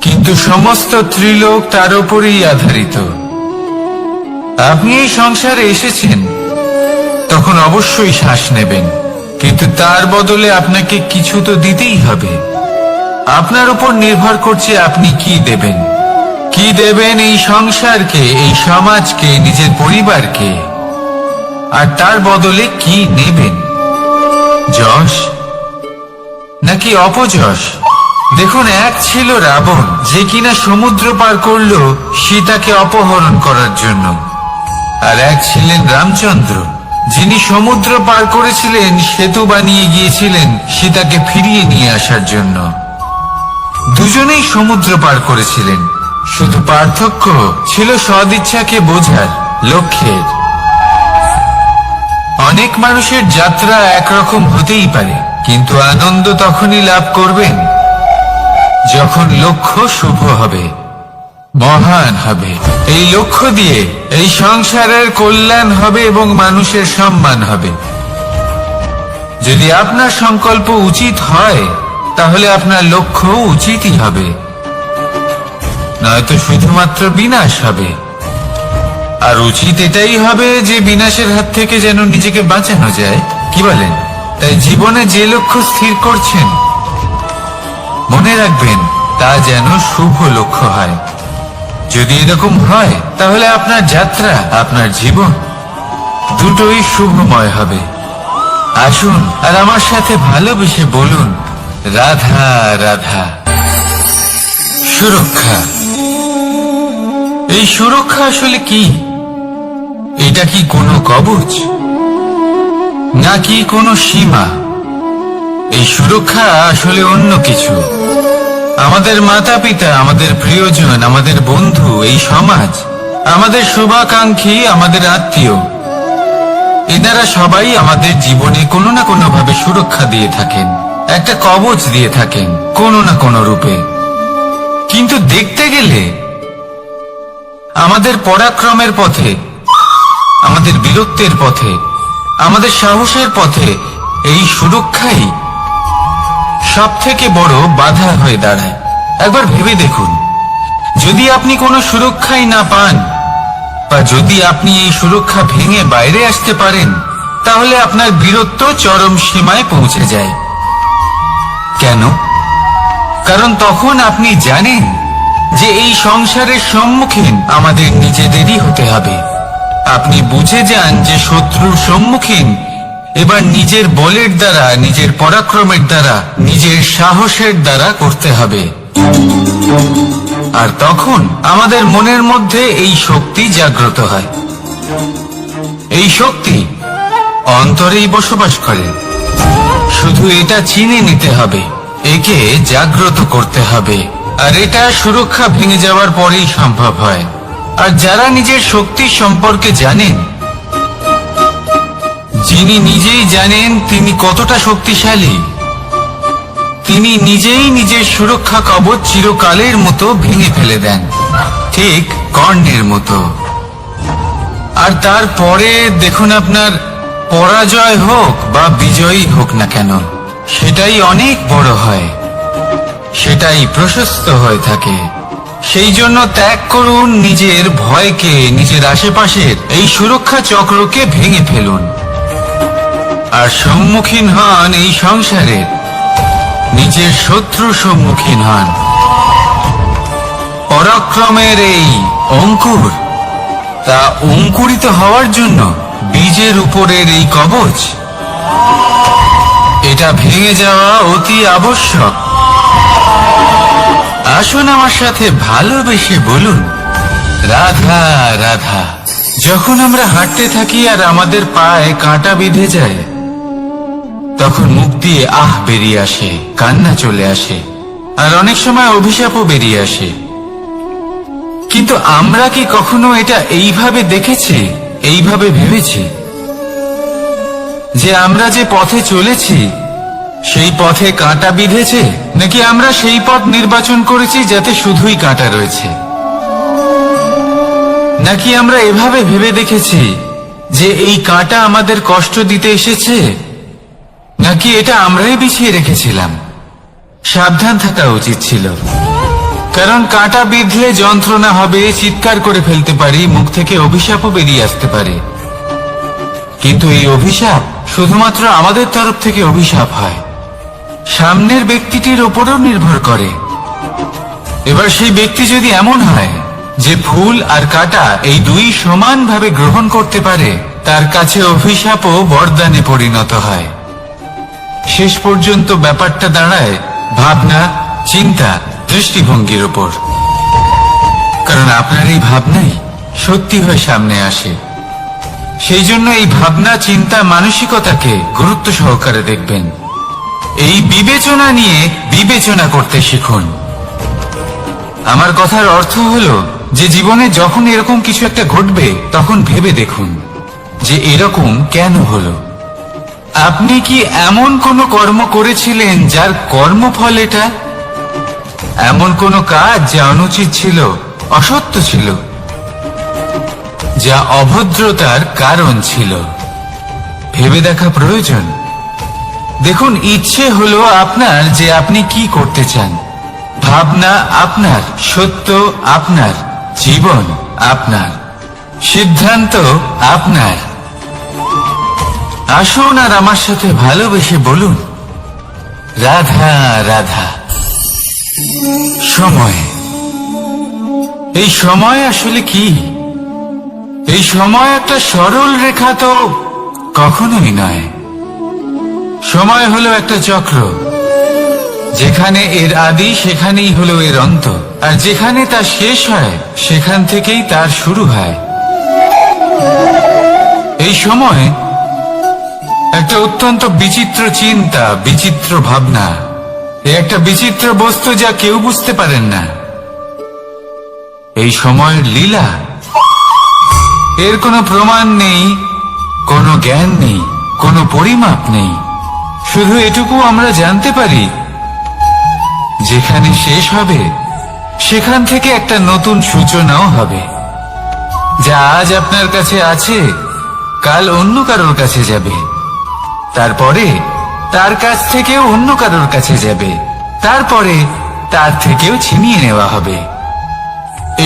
কিন্তু সমস্ত ত্রিলোক তার উপরেই আধারিত। আপনি এই সংসারে এসেছেন, তখন অবশ্যই শ্বাস নেবেন, কিন্তু তার বদলে আপনাকে কিছু তো দিতেই হবে। আপনার উপর নির্ভর করছে আপনি কি দেবেন। কি দেবেন এই সংসারকে, এই সমাজকে, নিজের পরিবারকে, আর তার বদলে কি নেবেন? যশ নাকি অপযশ? দেখুন, এক ছিল রাবণ, যে কিনা সমুদ্র পার করলো সীতাকে অপহরণ করার জন্য, আর এক ছিলেন রামচন্দ্র, যিনি সমুদ্র পার করেছিলেন, সেতু বানিয়ে গিয়েছিলেন সীতাকে ফিরিয়ে নিয়ে আসার জন্য। দুজনেই সমুদ্র পার করেছিলেন, শুধু পার্থক্য ছিল সদিচ্ছাকে বোঝার, লক্ষ্যের। অনেক মানুষের যাত্রা একরকম হতেই পারে, কিন্তু আনন্দ তখনই লাভ করবেন যখন লক্ষ্য শুভ হবে, মহান হবে। এই লক্ষ্য দিয়ে এই সংসারের কল্যাণ হবে এবং মানুষের সম্মান হবে। যদি আপনার সংকল্প উচিত হয় তাহলে আপনার লক্ষ্য উচিতই হবে, নয়তো শুধুমাত্র বিনাশ হবে। আর উচিত এটাই হবে যে বিনাশের হাত থেকে যেন নিজেকে বাঁচানো যায়, কি বলেন? তাই জীবনে যে লক্ষ্য স্থির করছেন, মনে রাখবেন তা যেন শুভ লক্ষ্য হয়। যদি এরকম হয় তাহলে আপনার যাত্রা, আপনার জীবন দুটোই শুভময় হবে। আসুন আর আমার সাথে ভালোবেসে বলুন, রাধা রাধা। সুরক্ষা। এই সুরক্ষা আসলে কি? এটা কি কোনো কবচ নাকি কোনো সীমা? এই সুরক্ষা আসলে অন্য কিছু। আমাদের মাতা পিতা, আমাদের প্রিয়জন, আমাদের বন্ধু, এই সমাজ, আমাদের শুভাকাঙ্ক্ষী, আমাদের আত্মীয়, এনারা সবাই আমাদের জীবনে কোনো না কোনো ভাবে সুরক্ষা দিয়ে থাকেন, একটা কবচ দিয়ে থাকেন কোনো না কোনো রূপে। কিন্তু দেখতে গেলে আমাদের পরাক্রমের পথে, আমাদের বীরত্বের পথে, আমাদের সাহসের পথে এই সুরক্ষাই সব থেকে বড় বাধা হয়ে দাঁড়ায়। একবার ভেবে দেখুন, যদি আপনি কোনো সুরক্ষাই না পান, বা যদি আপনি এই সুরক্ষা ভেঙে বাইরে আসতে পারেন, তাহলে আপনার বীরত্ব চরম সীমায় পৌঁছে যায়। কেন? কারণ তখন আপনি জানেন যে এই সংসারের সম্মুখীন আমাদের নিজেদেরই হতে হবে। আপনি বুঝে যান যে শত্রুর সম্মুখীন এবার নিজের বলের দ্বারা, নিজের পরাক্রমের দ্বারা, নিজের সাহসের দ্বারা করতে হবে। আর তখন আমাদের মনের মধ্যে এই শক্তি জাগ্রত হয়। এই শক্তি অন্তরেই বসবাস করে, শুধু এটা চিনে নিতে হবে, একে জাগ্রত করতে হবে। আর এটা সুরক্ষা ভেঙে যাওয়ার পরেই সম্ভব হয়। আর যারা নিজের শক্তি সম্পর্কে জানেন, যিনি নিজেই জানেন তিনি কতটা শক্তিশালী, তিনি নিজেই নিজের সুরক্ষা কবচ চিরকালের মতো ভেঙে ফেলে দেন, ঠিক কর্ণের মতো। আর তারপরে দেখুন, আপনার পরাজয় হোক বা বিজয়ী হোক না কেন, সেটাই অনেক বড় হয়। সেটাই প্রশস্ত হয়ে থাকে। সেই জন্য ত্যাগ করুন নিজের ভয়কে, নিজের আশেপাশের এই সুরক্ষা চক্রকে ভেঙে ফেলুন, আর সম্মুখীন হন এই সংসারের নিজের শত্রু সম্মুখীন হন। পরাক্রমের এই অঙ্কুর, তা অঙ্কুরিত হওয়ার জন্য বীজের উপরের এই কবচ, এটা ভেঙে যাওয়া অতি আবশ্যক। আসুন আমার সাথে ভালোবেসে বলুন, রাধা রাধা। যখন আমরা হাঁটতে থাকি আর আমাদের পায়ে কাঁটা বিঁধে যায়, তখন মুখ দিয়ে আহ বেরিয়ে আসে, কান্না চলে আসে, আর অনেক সময় অভিশাপও বেরিয়ে আসে। কিন্তু আমরা কি কখনো এটা এইভাবে দেখেছি, এইভাবে ভেবেছি যে আমরা যে পথে চলেছি সেই পথে কাঁটা বিঁধেছে, নাকি আমরা সেই পথ নির্বাচন করেছি যাতে শুধুই কাঁটা রয়েছে? নাকি আমরা এভাবে ভেবে দেখেছি যে এই কাঁটা আমাদের কষ্ট দিতে এসেছে, নাকি এটা আমরাই বিছিয়ে রেখেছিলাম? সাবধান থাকা উচিত ছিল, কারণ কাঁটা বিঁধলে যন্ত্রণা হবে, চিৎকার করে ফেলতে পারি, মুখ থেকে অভিশাপও বেরিয়ে আসতে পারে। কিন্তু এই অভিশাপ শুধুমাত্র আমাদের তরফ থেকে অভিশাপ হয়, সামনের ব্যক্তিটির উপরও নির্ভর করে। এবার সেই ব্যক্তি যদি এমন হয় যে ফুল আর কাঁটা এই দুই সমানভাবে গ্রহণ করতে পারে, তার কাছে অভিশাপও বরদানে পরিণত হয়। শেষ পর্যন্ত ব্যাপারটা দাঁড়ায় ভাবনা, চিন্তা, দৃষ্টিভঙ্গির উপর। কারণ আপনার এই ভাবনাই সত্যি হয়ে সামনে আসে। সেই জন্য এই ভাবনা, চিন্তা, মানসিকতাকে গুরুত্ব সহকারে দেখবেন। এই বিবেচনা নিয়ে বিবেচনা করতে শিখুন। আমার কথার অর্থ হলো যে জীবনে যখন এরকম কিছু একটা ঘটবে, তখন ভেবে দেখুন যে এরকম কেন হলো। আপনি কি এমন কোনো কর্ম করেছিলেন যার কর্মফল এটা? এমন কোনো কাজ যা অনুচিত ছিল, অসত্য ছিল, যা অভদ্রতার কারণ ছিল? ভেবে দেখা প্রয়োজন। দেখুন, ইচ্ছে হলো আপনার যে আপনি কি করতে চান, ভাবনা আপনার, সত্য আপনার, জীবন আপনার, সিদ্ধান্ত আপনার। আসুন আর আমার সাথে ভালোবেসে বলুন, রাধা রাধা। সময়, এই সময় আসলে কি? এই সময় একটা সরল রেখা তো কখনোই নয়। সময় হলো একটা চক্র, যেখানে এর আদি সেখানেই হলো এর অন্ত, আর যেখানে তা শেষ হয় সেখান থেকেই তার শুরু হয়। এই সময় একটা অত্যন্ত বিচিত্র চিন্তা, বিচিত্র ভাবনা, একটা বিচিত্র বস্তু যা কেউ বুঝতে পারেন না। এই সময়ের লীলা, এর কোনো প্রমাণ নেই, কোনো জ্ঞান নেই, কোনো পরিমাপ নেই। শুধু এটুকু আমরা জানতে পারি, যেখানে শেষ হবে সেখান থেকে একটা নতুন সূচনাও হবে। যা আজ আপনার কাছে আছে, কাল অন্য কারোর কাছে যাবে, তারপরে তার কাছ থেকেও অন্য কারোর কাছে যাবে, তারপরে তার থেকেও ছিনিয়ে নেওয়া হবে।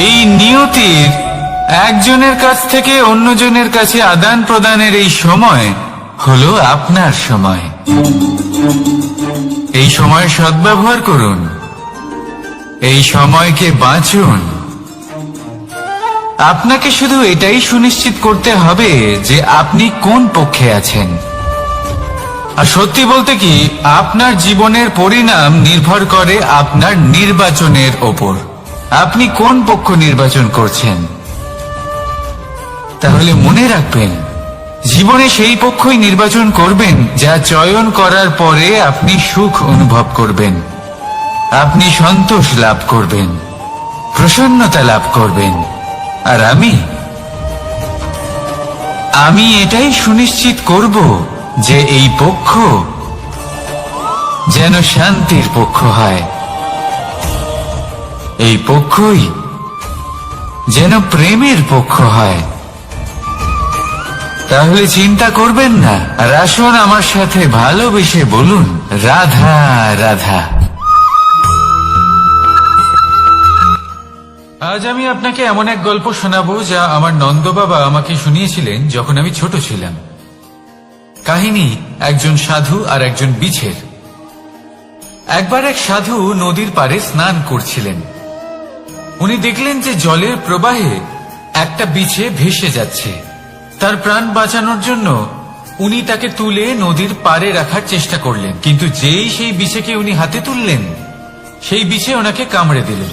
এই নিয়তির একজনের কাছ থেকে অন্যজনের কাছে আদান প্রদানের এই সময় হলো আপনার সময়। এই সময় সদ্ব্যবহার করুন, এই সময়কে বাঁচুন। আপনাকে শুধু এটাই সুনিশ্চিত করতে হবে যে আপনি কোন পক্ষে আছেন। আর সত্যি বলতে কি, আপনার জীবনের পরিণাম নির্ভর করে আপনার নির্বাচনের ওপর। আপনি কোন পক্ষ নির্বাচন করছেন? তাহলে মনে রাখবেন, জীবনে সেই পক্ষই নির্বাচন করবেন যা চয়ন করার পরে আপনি সুখ অনুভব করবেন, আপনি সন্তোষ লাভ করবেন, প্রসন্নতা লাভ করবেন। আর আমি এটাই সুনিশ্চিত করব যে এই পক্ষ যেন শান্তির পক্ষ হয়, এই পক্ষই যেন প্রেমের পক্ষ হয়। তাহলে চিন্তা করবেন না, আর আসুন আমার সাথে ভালোবেসে বলুন, রাধা রাধা। আজ আমি আপনাকে এমন এক গল্প শোনাবো যা আমার নন্দ বাবা আমাকে শুনিয়েছিলেন যখন আমি ছোট ছিলাম। কাহিনী একজন সাধু আর একজন বিছের। একবার এক সাধু নদীর পাড়ে স্নান করছিলেন। উনি দেখলেন যে জলের প্রবাহে একটা বিছে ভেসে যাচ্ছে। তার প্রাণ বাঁচানোর জন্য উনি তাকে তুলে নদীর পাড়ে রাখার চেষ্টা করলেন, কিন্তু যেই সেই বিছেকে উনি হাতে তুললেন, সেই বিছে ওনাকে কামড়ে দিল।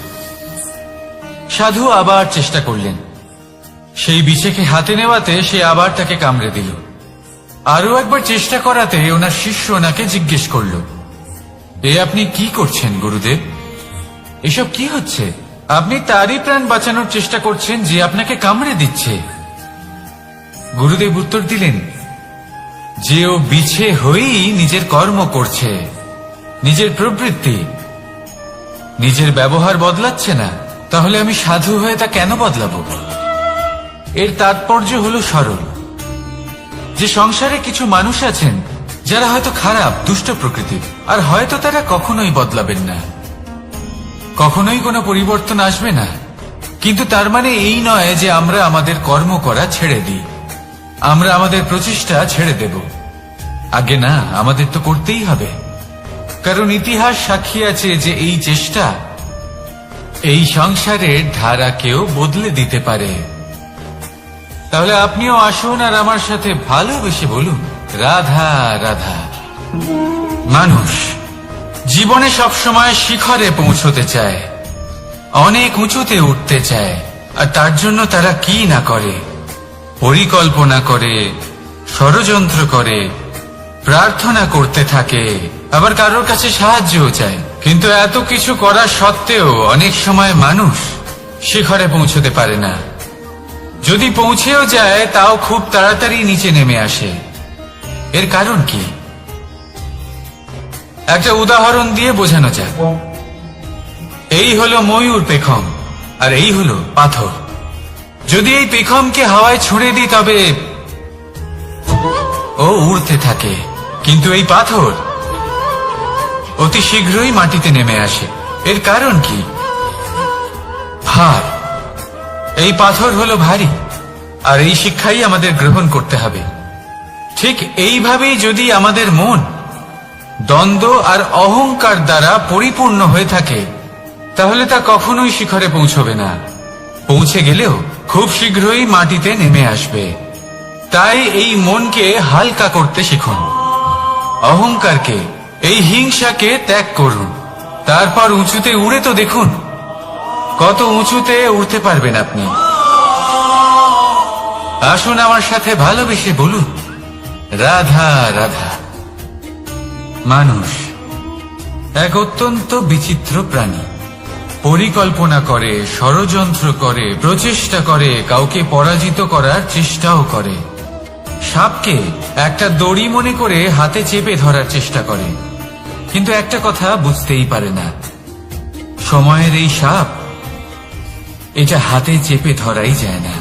সাধু আবার চেষ্টা করলেন, সেই বিছেকে হাতে নেওয়াতে সে আবার তাকে কামড়ে দিল। আরো একবার চেষ্টা করাতে ওনার শিষ্য ওনাকে জিজ্ঞেস করল, এ আপনি কি করছেন গুরুদেব? এসব কি হচ্ছে? আপনি তারই প্রাণ বাঁচানোর চেষ্টা করছেন যে আপনাকে কামড়ে দিচ্ছে। গুরুদেব উত্তর দিলেন যে ও বিছে হয়েই নিজের কর্ম করছে, নিজের প্রবৃত্তি, নিজের ব্যবহার বদলাচ্ছে না। তাহলে আমি সাধু হয়ে তা কেন বদলাবো? এর তাৎপর্য হলো সরল, যে সংসারে কিছু মানুষ আছেন যারা হয়তো খারাপ, দুষ্ট প্রকৃতির, আর হয়তো তারা কখনোই বদলাবেন না, কখনোই কোনো পরিবর্তন আসবে না। কিন্তু তার মানে এই নয় যে আমরা আমাদের কর্ম করা ছেড়ে দিই, আমরা আমাদের প্রচেষ্টা ছেড়ে দেব। আগে না, আমাদের তো করতেই হবে, কারণ ইতিহাস সাক্ষী আছে যে এই চেষ্টা এই সংসারের ধারাকেও বদলে দিতে পারে। তাহলে আপনিও আসুন আর আমার সাথে ভালোবেসে বলুন, রাধা রাধা। মানুষ জীবনে সবসময় শিখরে পৌঁছতে চায়, অনেক উঁচুতে উঠতে চায়, আর তার জন্য তারা কি না করে, পরিকল্পনা করে, ষড়যন্ত্র করে, প্রার্থনা করতে থাকে, আবার কারোর কাছে সাহায্যও চায়। কিন্তু এত কিছু করা সত্ত্বেও অনেক সময় মানুষ শিখরে পৌঁছতে পারে না। যদি পৌঁছেও যায় তাও খুব তাড়াতাড়ি নিচে নেমে আসে। এর কারণ কি? একটা উদাহরণ দিয়ে বোঝানো যাক। এই হলো ময়ূর পেখম, আর এই হলো পাথর। যদি এই পেখমকে হাওয়ায় ছুঁড়ে দিই তবে ও উড়তে থাকে, কিন্তু এই পাথর অতি শীঘ্রই মাটিতে নেমে আসে। এর কারণ কি? ভার। এই পাথর হলো ভারী, আর এই শিক্ষাই আমাদের গ্রহণ করতে হবে। ঠিক এইভাবেই যদি আমাদের মন দ্বন্দ্ব আর অহংকার দ্বারা পরিপূর্ণ হয়ে থাকে, তাহলে তা কখনোই শিখরে পৌঁছবে না। পৌঁছে গেলেও খুব শীঘ্রই মাটিতে নেমে আসবে। তাই এই মনকে হালকা করতে শিখুন, অহংকারকে, এই হিংসাকে ত্যাগ করুন। তারপর উঁচুতে উড়ে তো দেখুন কত উঁচুতে উঠতে পারবেন আপনি। আসুন আমার সাথে ভালোবেসে বলুন, রাধা রাধা। মানুষ এক অত্যন্ত বিচিত্র প্রাণী। পরিকল্পনা করে, ষড়যন্ত্র করে, প্রচেষ্টা করে, কাউকে পরাজিত করার চেষ্টাও করে। সাপকে একটা দড়ি মনে করে হাতে চেপে ধরার চেষ্টা করে, কিন্তু একটা কথা বুঝতেই পারে না, সময়ের এই সাপ, এটা হাতে চেপে ধরাই যায় না।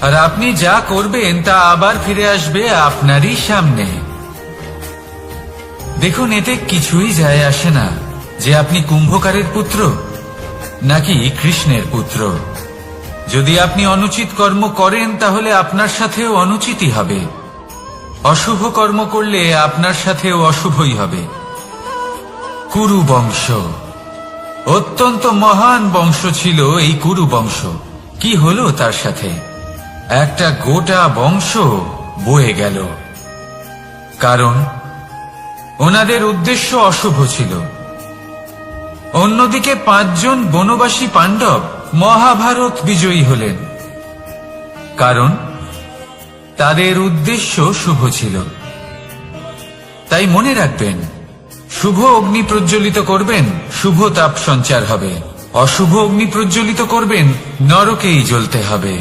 আর আপনি যা করবেন তা আবার ফিরে আসবে আপনারই সামনে। দেখুন, এতে কিছুই যায় আসে না যে আপনি কুম্ভকারের পুত্র নাকি কৃষ্ণের পুত্র। যদি আপনি অনুচিত কর্ম করেন তাহলে আপনার সাথেও অনুচিতই হবে। অশুভ কর্ম করলে আপনার সাথেও অশুভই হবে। কুরু বংশ অত্যন্ত মহান বংশ ছিল। এই কুরু বংশ কি হলো তার সাথে? একটা গোটা বংশ বয়ে গেল, কারণ ওনাদের উদ্দেশ্য অশুভ ছিল। অন্যদিকে 5 জন বনবাসী পাণ্ডব মহাভারত বিজয়ী হলেন, কারণ তাদের উদ্দেশ্য শুভ ছিল। তাই মনে রাখবেন, শুভ অগ্নি প্রজ্বলিত করবেন, শুভ তাপ সঞ্চার হবে। অশুভ অগ্নি প্রজ্বলিত করবেন, নরকেই জ্বলতে হবে।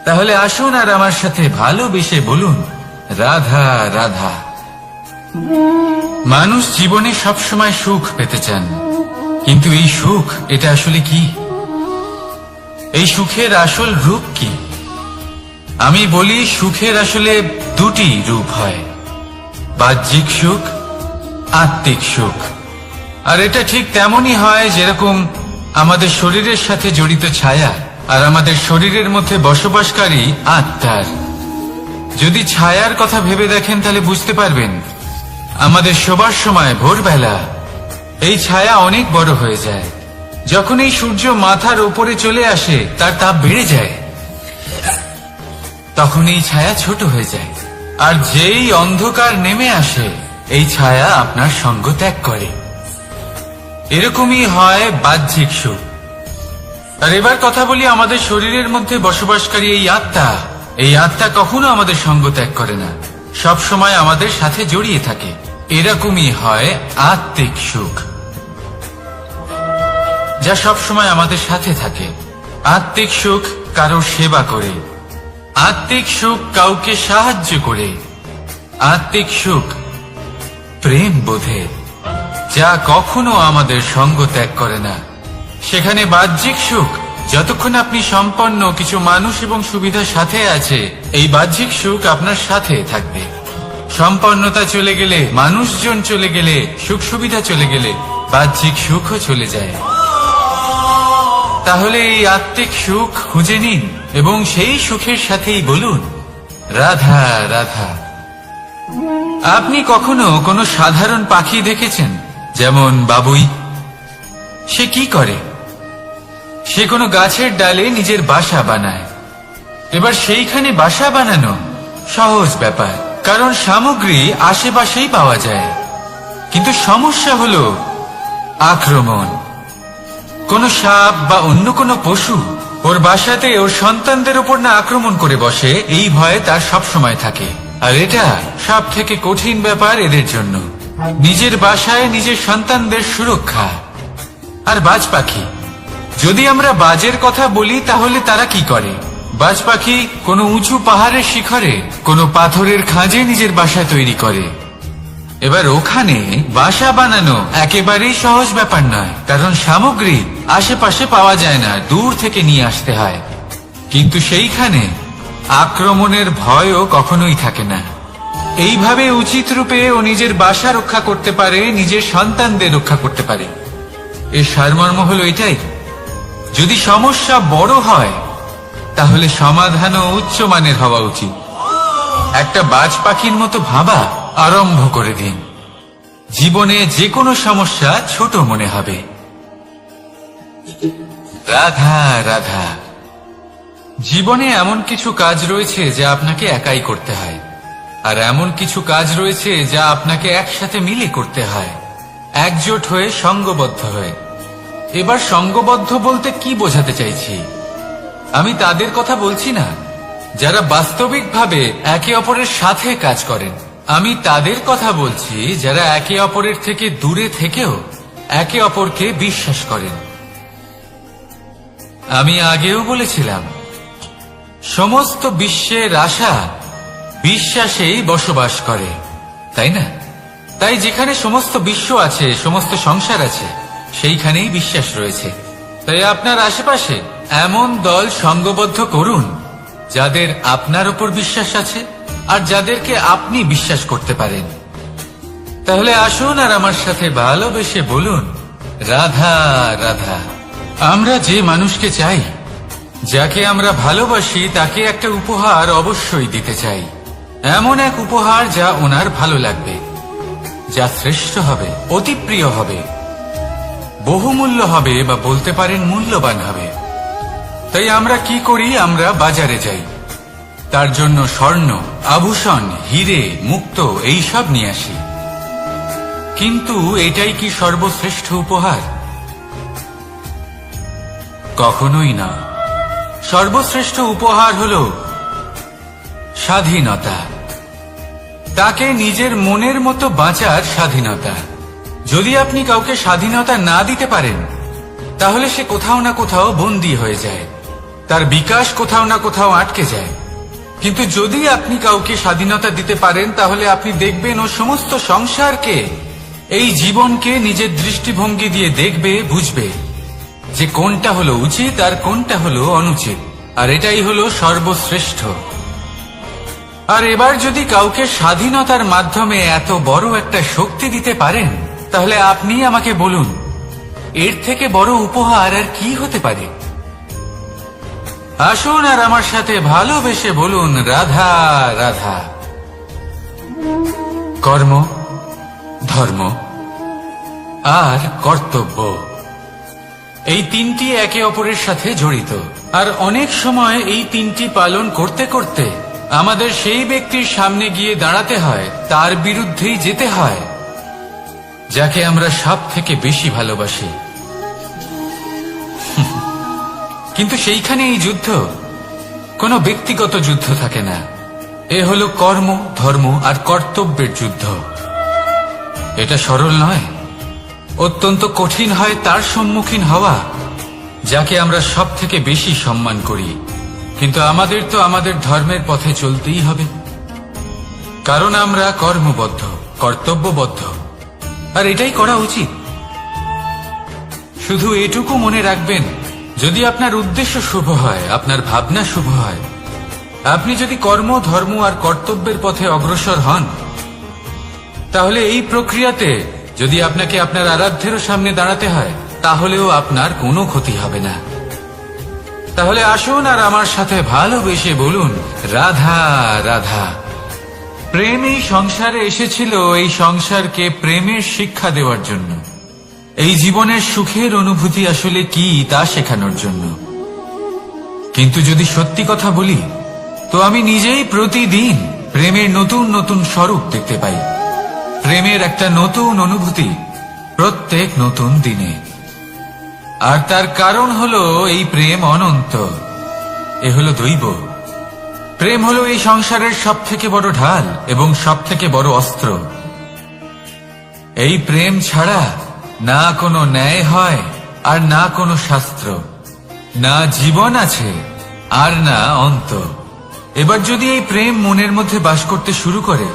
তাহলে আসুন আর আমার সাথে ভালোবেসে বলুন, রাধা রাধা। মানুষ জীবনে সবসময় সুখ পেতে চান, কিন্তু এই সুখ, এটা আসলে কি? এই সুখের আসল রূপ কি? আমি বলি, সুখের আসলে 2টি রূপ হয়, বাহ্যিক সুখ, আত্মিক সুখ। আর এটা ঠিক তেমনই হয় যেরকম আমাদের শরীরের সাথে জড়িত ছায়া আর আমাদের শরীরের মধ্যে বসবাসকারী আত্মার। যদি ছায়ার কথা ভেবে দেখেন তাহলে বুঝতে পারবেন আমাদের শোবার সময় ভোরবেলা এই ছায়া অনেক বড় হয়ে যায়। যখন এই সূর্য মাথার উপরে চলে আসে তার তাপ বেড়ে যায়, তখন এই ছায়া ছোট হয়ে যায়। আর যেই অন্ধকার নেমে আসে এই ছায়া আপনার সঙ্গ ত্যাগ করে। এরকমই হয় বাহ্যিক সুখ। আর এবার কথা বলি আমাদের শরীরের মধ্যে বসবাসকারী এই আত্মা। এই আত্মা কখনো আমাদের সঙ্গ ত্যাগ করে না, সব সময় আমাদের সাথে জড়িয়ে থাকে। এরকমই হয় আত্মিক সুখ, যা সব সময় আমাদের সাথে থাকে। আত্মিক সুখ কারো সেবা করে, আত্মিক সুখ কাউকে সাহায্য করে, আত্মিক সুখ প্রেম বোধে, যা কখনো আমাদের সঙ্গ ত্যাগ করে না। সেখানে বাহ্যিক সুখ, যতক্ষণ আপনি সম্পন্ন কিছু মানুষ এবং সুবিধার সাথে আছে, এই বাহ্যিক সুখ আপনার সাথে থাকবে। সম্পন্নতা চলে গেলে, মানুষজন চলে গেলে, সুখ সুবিধা চলে গেলে বাহ্যিক সুখও চলে যায়। তাহলে এই আত্মিক সুখ খুঁজে নিন এবং সেই সুখের সাথেই বলুন রাধা রাধা। আপনি কখনো কোনো সাধারণ পাখি দেখেছেন, যেমন বাবুই? সে কি করে? সে কোনো গাছের ডালে নিজের বাসা বানায়। এবার সেইখানে বাসা বানানো সহজ ব্যাপার, কারণ সামগ্রী আশেপাশেই পাওয়া যায়। কিন্তু সমস্যা হলো আক্রমণ। কোনো সাপ বা অন্য কোনো পশু ওর বাসাতে ওর সন্তানদের উপর না আক্রমণ করে বসে, এই ভয়ে তার সব সময় থাকে। আর এটা সব থেকে কঠিন ব্যাপার এদের জন্য, নিজের বাসায় নিজের সন্তানদের সুরক্ষা। আর বাজ পাখি, যদি আমরা বাজের কথা বলি তাহলে তারা কি করে? বাজ পাখি কোনো উঁচু পাহাড়ের শিখরে, কোনো পাথরের খাঁজে নিজের বাসা তৈরি করে। এবার ওখানে বাসা বানানো একেবারেই সহজ ব্যাপার নয়, কারণ সামগ্রী আশেপাশে পাওয়া যায় না, দূর থেকে নিয়ে আসতে হয়। কিন্তু সেইখানে আক্রমণের ভয়ও কখনোই থাকে না। এইভাবে উচিত রূপে ও নিজের বাসা রক্ষা করতে পারে, নিজের সন্তানদের রক্ষা করতে পারে। এর সারমর্ম হলো এটাই, যদি সমস্যা বড় হয় তাহলে সমাধানও উচ্চমানের হওয়া উচিত। একটা বাজ পাখির মতো ভাবা আরম্ভ করে দিন। জীবনে যে কোনো সমস্যা ছোট মনে হবে। রাধা রাধা। জীবনে এমন কিছু কাজ রয়েছে যা আপনাকে একাই করতে হয়, আর এমন কিছু কাজ রয়েছে যা আপনাকে একসাথে মিলে করতে হয়, একজোট হয়ে, সঙ্গবদ্ধ হয়ে। এবার সঙ্গবদ্ধ বলতে কি বোঝাতে চাইছি? আমি তাদের কথা বলছি না যারা বাস্তবিকভাবে একে অপরের সাথে কাজ করেন। আমি তাদের কথা বলছি যারা একে অপরের থেকে দূরে থেকেও একে অপরকে বিশ্বাস করেন। আমি আগেও বলেছিলাম, সমস্ত বিশ্বের আশা বিশ্বাসেই বসবাস করে, তাই না? তাই যেখানে সমস্ত বিশ্ব আছে, সমস্ত সংসার আছে, সেইখানেই বিশ্বাস রয়েছে। তাই আপনার আশেপাশে এমন দল সঙ্গবদ্ধ করুন যাদের আপনার উপর বিশ্বাস আছে আর যাদেরকে আপনি বিশ্বাস করতে পারেন। তাহলে আসুন আর আমার সাথে ভালোবেসে বলুন রাধা রাধা। আমরা যে মানুষকে চাই, যাকে আমরা ভালোবাসি, তাকে একটা উপহার অবশ্যই দিতে চাই। এমন এক উপহার যা ওনার ভালো লাগবে, যা শ্রেষ্ঠ হবে, অতি প্রিয় হবে, বহুমূল্য হবে, বা বলতে পারেন মূল্যবান হবে। তাই আমরা কি করি? আমরা বাজারে যাই, তার জন্য স্বর্ণ, আভূষণ, হিরে, মুক্তো এইসব নিয়ে আসি। কিন্তু এটাই কি সর্বশ্রেষ্ঠ উপহার? কখনোই না। সর্বশ্রেষ্ঠ উপহার হলো স্বাধীনতা, তাকে নিজের মনের মতো বাঁচার স্বাধীনতা। যদি আপনি কাউকে স্বাধীনতা না দিতে পারেন, তাহলে সে কোথাও না কোথাও বন্দী হয়ে যায়, তার বিকাশ কোথাও না কোথাও আটকে যায়। কিন্তু যদি আপনি কাউকে স্বাধীনতা দিতে পারেন, তাহলে আপনি দেখবেন ও সমস্ত সংসারকে, এই জীবনকে নিজের দৃষ্টিভঙ্গি দিয়ে দেখবে, বুঝবে যে কোনটা হলো উচিত আর কোনটা হলো অনুচিত। আর এটাই হলো সর্বশ্রেষ্ঠ। আর এবার যদি কাউকে স্বাধীনতার মাধ্যমে এত বড় একটা শক্তি দিতে পারেন, তাহলে আপনি আমাকে বলুন, এর থেকে বড় উপহার আর কি হতে পারে? আসুন আর আমার সাথে ভালোবেসে বলুন, রাধা রাধা। কর্ম, ধর্ম আর কর্তব্য, এই তিনটি একে অপরের সাথে জড়িত। আর অনেক সময় এই তিনটি পালন করতে করতে আমাদের সেই ব্যক্তির সামনে গিয়ে দাঁড়াতে হয়, তার বিরুদ্ধেই যেতে হয়, যাকে আমরা সব থেকে বেশি ভালোবাসি। কিন্তু সেইখানে এই যুদ্ধ কোনো ব্যক্তিগত যুদ্ধ থাকে না। এ হলো কর্ম, ধর্ম আর কর্তব্যের যুদ্ধ। এটা সরল নয়, অত্যন্ত কঠিন হয় তার সম্মুখীন হওয়া যাকে আমরা সব থেকে বেশি সম্মান করি। কিন্তু আমাদের তো আমাদের ধর্মের পথে চলতেই হবে, কারণ আমরা কর্মবদ্ধ, কর্তব্যবদ্ধ, আর এটাই করা উচিত। শুধু এটুকু মনে রাখবেন, যদি আপনার উদ্দেশ্য শুভ হয়, আপনার ভাবনা শুভ হয়, আপনি যদি কর্ম, ধর্ম আর কর্তব্যের পথে অগ্রসর হন, তাহলে এই প্রক্রিয়াতে যদি আপনাকে আপনার আরাধ্যেরও সামনে দাঁড়াতে হয়, তাহলেও আপনার কোনো ক্ষতি হবে না। তাহলে আসুন আর আমার সাথে ভালোবেসে বলুন, রাধা রাধা। প্রেম এই সংসারে এসেছিল এই সংসারকে প্রেমের শিক্ষা দেওয়ার জন্য, এই জীবনের সুখের অনুভূতি আসলে কি তা শেখানোর জন্য। কিন্তু যদি সত্যি কথা বলি, তো আমি নিজেই প্রতিদিন প্রেমের নতুন নতুন স্বরূপ দেখতে পাই। প্রেমের একটা নতুন অনুভূতি প্রত্যেক নতুন দিনে। আর তার কারণ হলো এই প্রেম অনন্ত, এ হলো দৈব। প্রেম হলো এই সংসারের সব থেকে বড় ঢাল এবং সব থেকে বড় অস্ত্র। এই প্রেম ছাড়া না কোনো ন্যায় হয় আর না কোনো শাস্ত্র, না জীবন আছে আর না অন্ত। এবার যদি এই প্রেম মনের মধ্যে বাস করতে শুরু করে,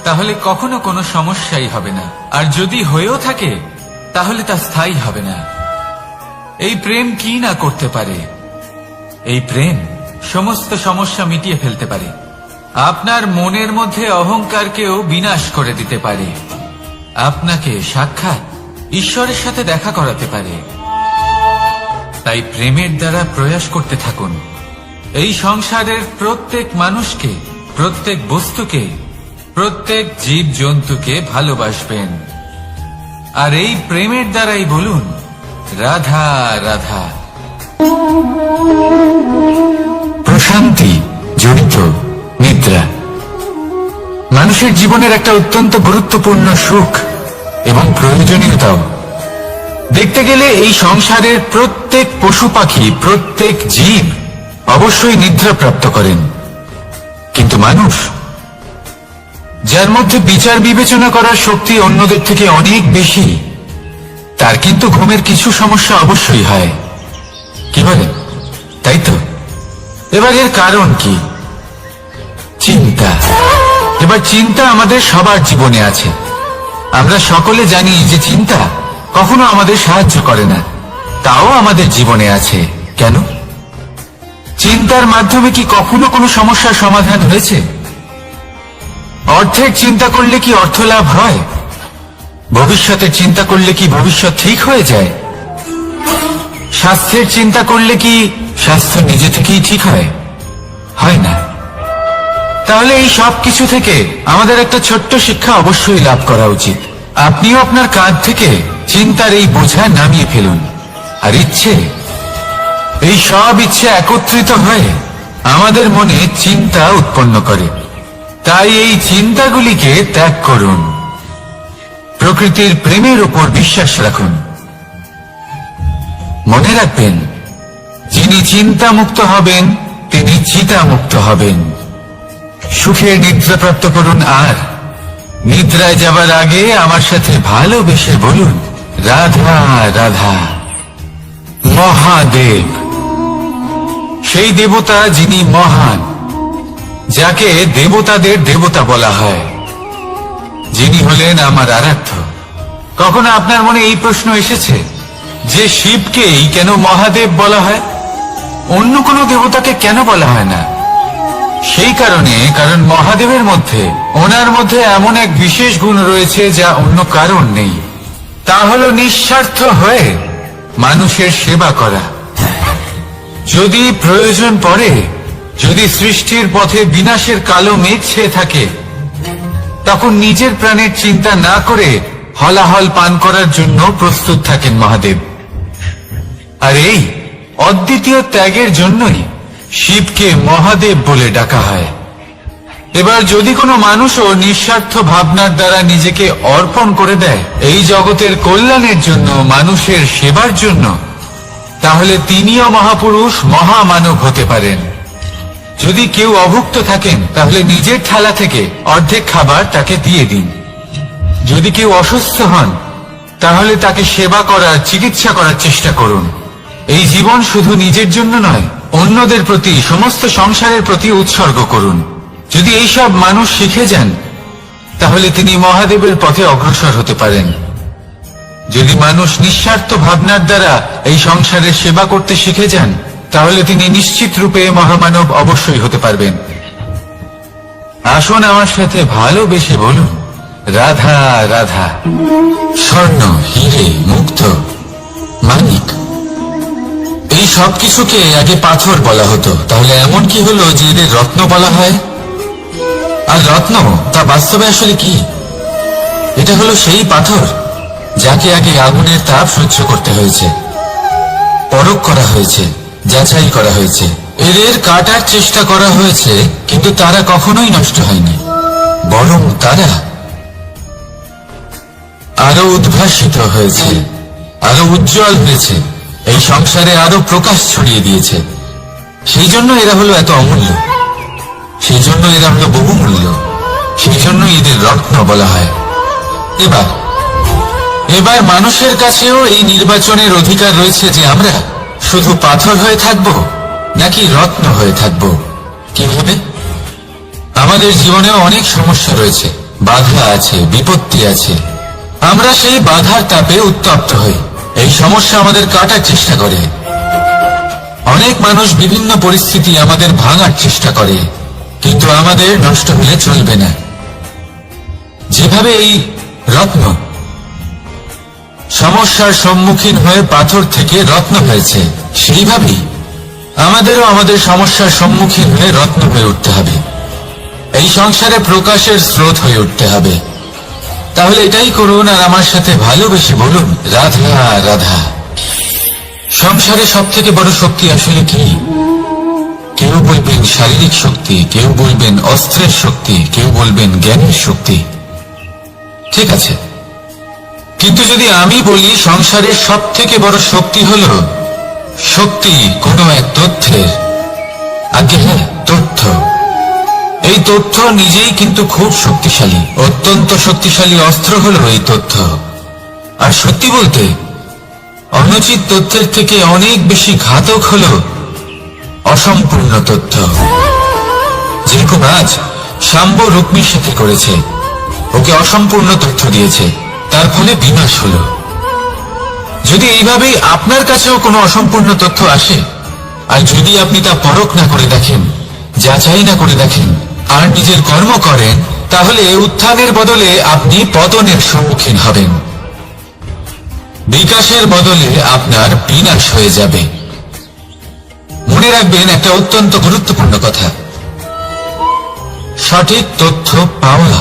তাহলে কখনো কোনো সমস্যাই হবে না। আর যদি হয়েও থাকে, তাহলে তা স্থায়ী হবে না। এই প্রেম কি না করতে পারে? এই প্রেম সমস্ত সমস্যা মিটিয়ে ফেলতে পারে, আপনার মনের মধ্যে অহংকারকেও বিনাশ করে দিতে পারে, আপনাকে সাক্ষাৎ ঈশ্বরের সাথে দেখা করাতে পারে। তাই প্রেমের দ্বারা প্রয়াস করতে থাকুন, এই সংসারের প্রত্যেক মানুষকে, প্রত্যেক বস্তুকে, প্রত্যেক জীব জন্তুকে ভালোবাসবেন। আর এই প্রেমের দ্বারাই বলুন, রাধা রাধা। প্রশান্তি জড়িত নিদ্রা মানুষের জীবনের একটা অত্যন্ত গুরুত্বপূর্ণ সুখ এবং প্রয়োজনীয়তাও। দেখতে গেলে এই সংসারের প্রত্যেক পশু পাখি, প্রত্যেক জীব অবশ্যই নিদ্রা প্রাপ্ত করেন। কিন্তু মানুষ, যার মধ্যে বিচার বিবেচনা করার শক্তি অন্যদের থেকে অনেক বেশি, তার কিন্তু ঘুমের কিছু সমস্যা অবশ্যই হয়। কি বলেন? তাই তো। এবার এর কারণ কি? চিন্তা। এবার চিন্তা আমাদের সবার জীবনে আছে। আমরা সকলে জানি যে চিন্তা কখনো আমাদের সাহায্য করে না, তাও আমাদের জীবনে আছে। কেন? চিন্তার মাধ্যমে কি কখনো কোনো সমস্যার সমাধান হয়েছে? অর্থের চিন্তা করলে কি অর্থ লাভ হয়? ভবিষ্যতের চিন্তা করলে কি ভবিষ্যৎ ঠিক হয়ে যায়? স্বাস্থ্যের চিন্তা করলে কি স্বাস্থ্য নিজে থেকেই ঠিক হয়? হয় না। তাহলে এই সব কিছু থেকে আমাদের একটা ছোট্ট শিক্ষা অবশ্যই লাভ করা উচিত। আপনিও আপনার কাঁধ থেকে চিন্তার এই বোঝা নামিয়ে ফেলুন। আর ইচ্ছে, এই সব ইচ্ছে একত্রিত হয়ে আমাদের মনে চিন্তা উৎপন্ন করে। তাই এই চিন্তাগুলিকে ত্যাগ করুন, প্রকৃতির প্রেমের উপর বিশ্বাস রাখুন। মনে রাখবেন, যিনি চিন্তা মুক্ত হবেন তিনি চিতা মুক্ত হবেন। সুখের নিদ্রা প্রাপ্ত করুন, আর নিদ্রায় যাবার আগে আমার সাথে ভালোবেসে বলুন, রাধা রাধা। মহাদেব, সেই দেবতা যিনি মহান, যাকে দেবতাদের দেবতা বলা হয়, যিনি হলেন আমার আরাধ্য। কখনো আপনার মনে এই প্রশ্ন এসেছে যে শিবকেই কেন মহাদেব বলা হয়, অন্য কোনো দেবতাকে কেন বলা হয় না? সেই কারণ মহাদেবের মধ্যে ওনার মধ্যে এমন এক বিশেষ গুণ রয়েছে যা অন্য কারণ নেই। তা হলো নিঃস্বার্থ হয়ে মানুষের সেবা করা। যদি প্রয়োজন পড়ে, যদি সৃষ্টির পথে বিনাশের কালো মেঘ ছেয়ে থাকে, তখন নিজের প্রাণের চিন্তা না করে হলাহল পান করার জন্য প্রস্তুত থাকেন মহাদেব। আর এই অদ্বিতীয় ত্যাগের জন্যই শিবকে মহাদেব বলে ডাকা হয়। এবার যদি কোনো মানুষও নিঃস্বার্থ ভাবনার দ্বারা নিজেকে অর্পণ করে দেয় এই জগতের কল্যাণের জন্য, মানুষের সেবার জন্য, তাহলে তিনিও মহাপুরুষ, মহামানব হতে পারেন। যদি কেউ অভুক্ত থাকেন তাহলে নিজের থালা থেকে অর্ধেক খাবার তাকে দিয়ে দিন। যদি কেউ অসুস্থ হন তাহলে তাকে সেবা করার, চিকিৎসা করার চেষ্টা করুন। এই জীবন শুধু নিজের জন্য নয়, অন্যদের প্রতি, সমস্ত সংসারের প্রতি উৎসর্গ করুন। যদি এইসব মানুষ শিখে যান তাহলে তিনি মহাদেবের পথে অগ্রসর হতে পারেন। যদি মানুষ নিঃস্বার্থ ভাবনার দ্বারা এই সংসারের সেবা করতে শিখে যান তাহলে তিনি নিশ্চিত রূপে মহামানব অবশ্যই হতে পারবেন। আসুন আমার সাথে ভালোবেসে বলুন, রাধা রাধা। স্বর্ণ, হিরে, মুক্ত, মানিক, এই সব কিছুকে আগে পাথর বলা হতো। তাহলে এমন কি হলো যে এদের রত্ন বলা হয়? আর রত্ন তা বাস্তবে আসলে কি? এটা হলো সেই পাথর যাকে আগে আগুনের তাপ সহ্য করতে হয়েছে, পরখ করা হয়েছে, যাচাই করা হয়েছে, এদের কাটার চেষ্টা করা হয়েছে, কিন্তু তারা কখনোই নষ্ট হয়নি, বরং তারা আরো উদ্ভাসিত হয়েছে, আরো উজ্জ্বল হয়েছে, এই সংসারে আরো প্রকাশ ছড়িয়ে দিয়েছে। সেই জন্য এরা হলো এত অমূল্য, সেই জন্য এরা হলো বহুমূল্য, সেই জন্য এদের রত্ন বলা হয়। এবার মানুষের কাছেও এই নির্বাচনের অধিকার রয়েছে যে আমরা শুধু পাথর হয়ে থাকব নাকি রত্ন হয়ে থাকব। কিভাবে? আমাদের জীবনেও অনেক সমস্যা রয়েছে, বাধা আছে, বিপত্তি আছে। আমরা সেই বাধার তাপে উত্তপ্ত হই, এই সমস্যা আমাদের কাটার চেষ্টা করে। অনেক মানুষ বিভিন্ন পরিস্থিতি আমাদের ভাঙার চেষ্টা করে, কিন্তু আমাদের নষ্ট হলে চলবে না। যেভাবে এই রত্ন সমস্যার সম্মুখীন হয়ে পাথর থেকে রত্ন হয়েছে, সেইভাবেই আমাদেরও আমাদের সমস্যার সম্মুখীন হয়ে রত্ন হয়ে উঠতে হবে, এই সংসারে প্রকাশের স্রোত হয়ে উঠতে হবে। তাহলে এটাই করুন আর আমার সাথে ভালোবেসে বলুন, রাধা রাধা। সংসারে সব থেকে বড় শক্তি আসলে কি? কেউ বলবেন শারীরিক শক্তি, কেউ বলবেন অস্ত্রের শক্তি, কেউ বলবেন জ্ঞানের শক্তি। ঠিক আছে, কিন্তু যদি আমি বলি সংসারের সব থেকে বড় শক্তি হল শক্তি কোনো এক তথ্যের, আগে হ্যাঁ, তথ্য। এই তথ্য নিজেই কিন্তু খুব শক্তিশালী, অত্যন্ত শক্তিশালী অস্ত্র হলো এই তথ্য। আর সত্যি বলতে অনুচিত তথ্যের থেকে অনেক বেশি ঘাতক হলো অসম্পূর্ণ তথ্য। যেরকম আজ শাম্ব রুক্মির সাথে করেছে, ওকে অসম্পূর্ণ তথ্য দিয়েছে, তার ফলে বিনাশ হলো। যদি এইভাবেই আপনার কাছেও কোনো অসম্পূর্ণ তথ্য আসে, আর যদি আপনি তা পরখ না করে দেখেন, যাচাই না করে দেখেন, আর নিজের কর্ম করেন, তাহলে উত্থানের বদলে আপনি পতনের সম্মুখীন হবেন, বিকাশের বদলে আপনার বিনাশ হয়ে যাবে। মনে রাখবেন একটা অত্যন্ত গুরুত্বপূর্ণ কথা, সঠিক তথ্য পাওয়া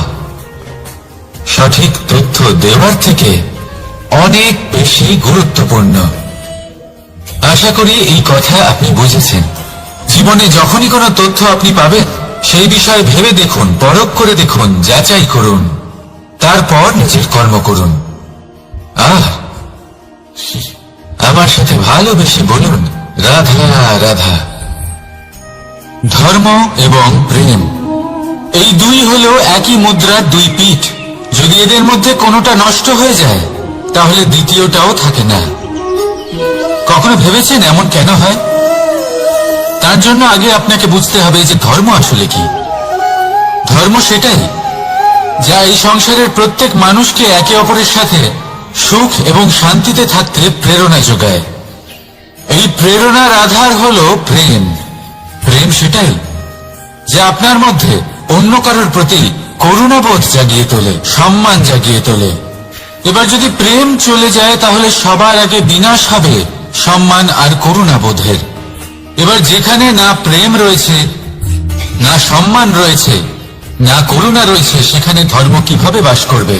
সঠিক তথ্য দেওয়ার থেকে অনেক বেশি গুরুত্বপূর্ণ। আশা করি এই কথা আপনি বুঝেছেন। জীবনে যখনই কোনো তথ্য আপনি পাবেন, সেই বিষয়ে ভেবে দেখুন, পরখ করে দেখুন, যাচাই করুন, তারপর নিজের কর্ম করুন। আমার সাথে ভালোবেসে বলুন, রাধা রাধা। ধর্ম এবং প্রেম, এই দুই হলো একই মুদ্রার দুই পিঠ। যদি এদের মধ্যে কোনোটা নষ্ট হয়ে যায় তাহলে দ্বিতীয়টাও থাকে না। কখনো ভেবেছেন এমন কেন হয়? তার জন্য আগে আপনাকে বুঝতে হবে যে ধর্ম আসলে কি। ধর্ম সেটাই যা এই সংসারের প্রত্যেক মানুষকে একে অপরের সাথে সুখ এবং শান্তিতে থাকতে প্রেরণা যোগায়। এই প্রেরণার আধার হলো প্রেম। প্রেম সেটাই যা আপনার মধ্যে অন্য কারোর প্রতি করুণাবোধ জাগিয়ে তোলে, সম্মান জাগিয়ে তোলে। এবার যদি প্রেম চলে যায় তাহলে সবার আগে বিনাশ হবে সম্মান আর করুণাবোধের। এবার যেখানে না প্রেম রয়েছে, না সম্মান রয়েছে, না করুণা রয়েছে, সেখানে ধর্ম কিভাবে বাস করবে?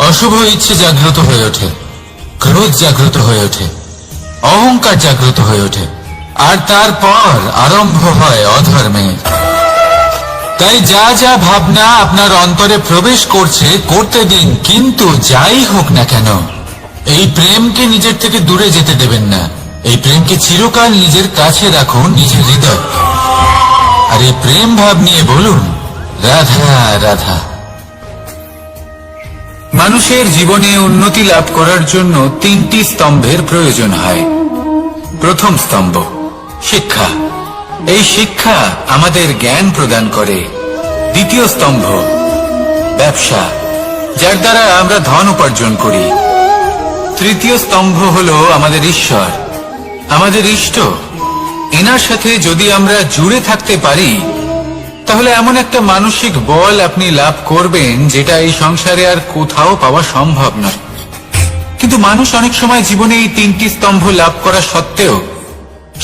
অশুভ ইচ্ছে জাগ্রত হয়ে ওঠে, ক্রোধ জাগ্রত হয়ে ওঠে, অহংকার জাগ্রত হয়ে ওঠে, আর তারপর আরম্ভ হয় অধর্মের। তাই যা যা ভাবনা আপনার অন্তরে প্রবেশ করছে করতে দিন, কিন্তু যাই হোক না কেন এই প্রেমকে নিজের থেকে দূরে যেতে দেবেন না। এই প্রেমকে চিরকাল নিজের কাছে রাখুন, নিজের হৃদয়। আর এই প্রেম ভাব নিয়ে বলুন, রাধা রাধা। মানুষের জীবনে উন্নতি লাভ করার জন্য 3টি স্তম্ভের প্রয়োজন হয়। প্রথম স্তম্ভ শিক্ষা। এই শিক্ষা আমাদের জ্ঞান প্রদান করে। দ্বিতীয় স্তম্ভ ব্যবসা, যার দ্বারা আমরা ধন উপার্জন করি। তৃতীয় স্তম্ভ হলো আমাদের ঈশ্বর, আমাদের ইষ্ট। এনার সাথে যদি আমরা জুড়ে থাকতে পারি তাহলে এমন একটা মানসিক বল আপনি লাভ করবেন যেটা এই সংসারে আর কোথাও পাওয়া সম্ভব নয়। কিন্তু মানুষ অনেক সময় জীবনে এই 3টি স্তম্ভ লাভ করা সত্ত্বেও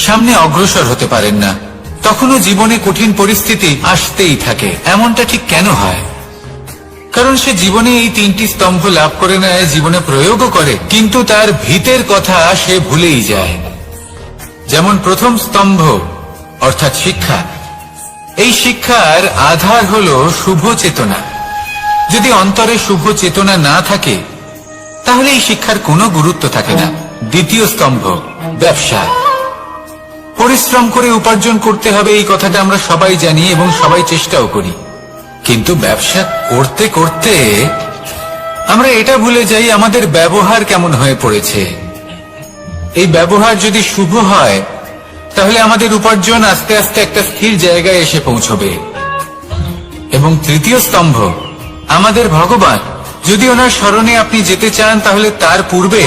সামনে অগ্রসর হতে পারেন না। তখনও জীবনে কঠিন পরিস্থিতি আসতেই থাকে। এমনটা ঠিক কেন হয়? কারণ সে জীবনে এই 3টি স্তম্ভ লাভ করে নেয়, জীবনে প্রয়োগও করে, কিন্তু তার ভিতের কথা সে ভুলেই যায়। যেমন প্রথম স্তম্ভ অর্থাৎ শিক্ষা। এই শিক্ষার আধার হলো শুভ চেতনা। যদি অন্তরে শুভ চেতনা না থাকে তাহলে এই শিক্ষার কোনো গুরুত্ব থাকে না। দ্বিতীয় স্তম্ভ ব্যবসা। পরিশ্রম করে উপার্জন করতে হবে, এই কথাটা আমরা সবাই জানি এবং সবাই চেষ্টাও করি। কিন্তু ব্যবসা করতে করতে আমরা এটা ভুলে যাই আমাদের ব্যবহার কেমন হয়ে পড়েছে। এই ব্যবহার যদি শুভ হয় তাহলে আমাদের উপার্জন আস্তে আস্তে একটা স্থির জায়গায় এসে পৌঁছবে। এবং তৃতীয় স্তম্ভ আমাদের ভগবান। যদি ওনার স্মরণে আপনি যেতে চান তাহলে তার পূর্বে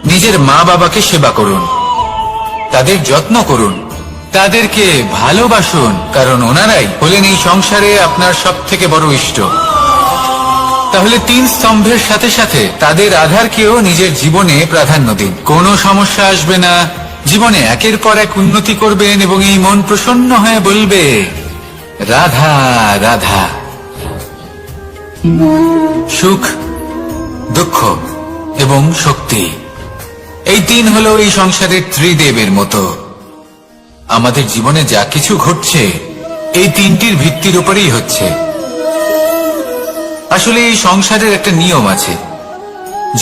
নিজের মা বাবাকে সেবা করুন, তাদের যত্ন করুন, তাদেরকে ভালোবাসুন, কারণ ওনারাই হলেন এই সংসারে আপনার সব থেকে বড় ইষ্ট। তাহলে 3 স্তম্ভের সাথে সাথে তাদের আধারকেও নিজের জীবনে প্রাধান্য দিন। কোনো সমস্যা আসবে না, জীবনে একের পর এক উন্নতি করবেন এবং এই মন প্রসন্ন হয়ে বলবে রাধা রাধা। সুখ, দুঃখ এবং শক্তি, এই 3 হলো এই সংসারের ত্রিদেবের মতো। আমাদের জীবনে যা কিছু ঘটছে এই 3টির ভিত্তির উপরেই হচ্ছে। আসলে এই সংসারের একটা নিয়ম আছে,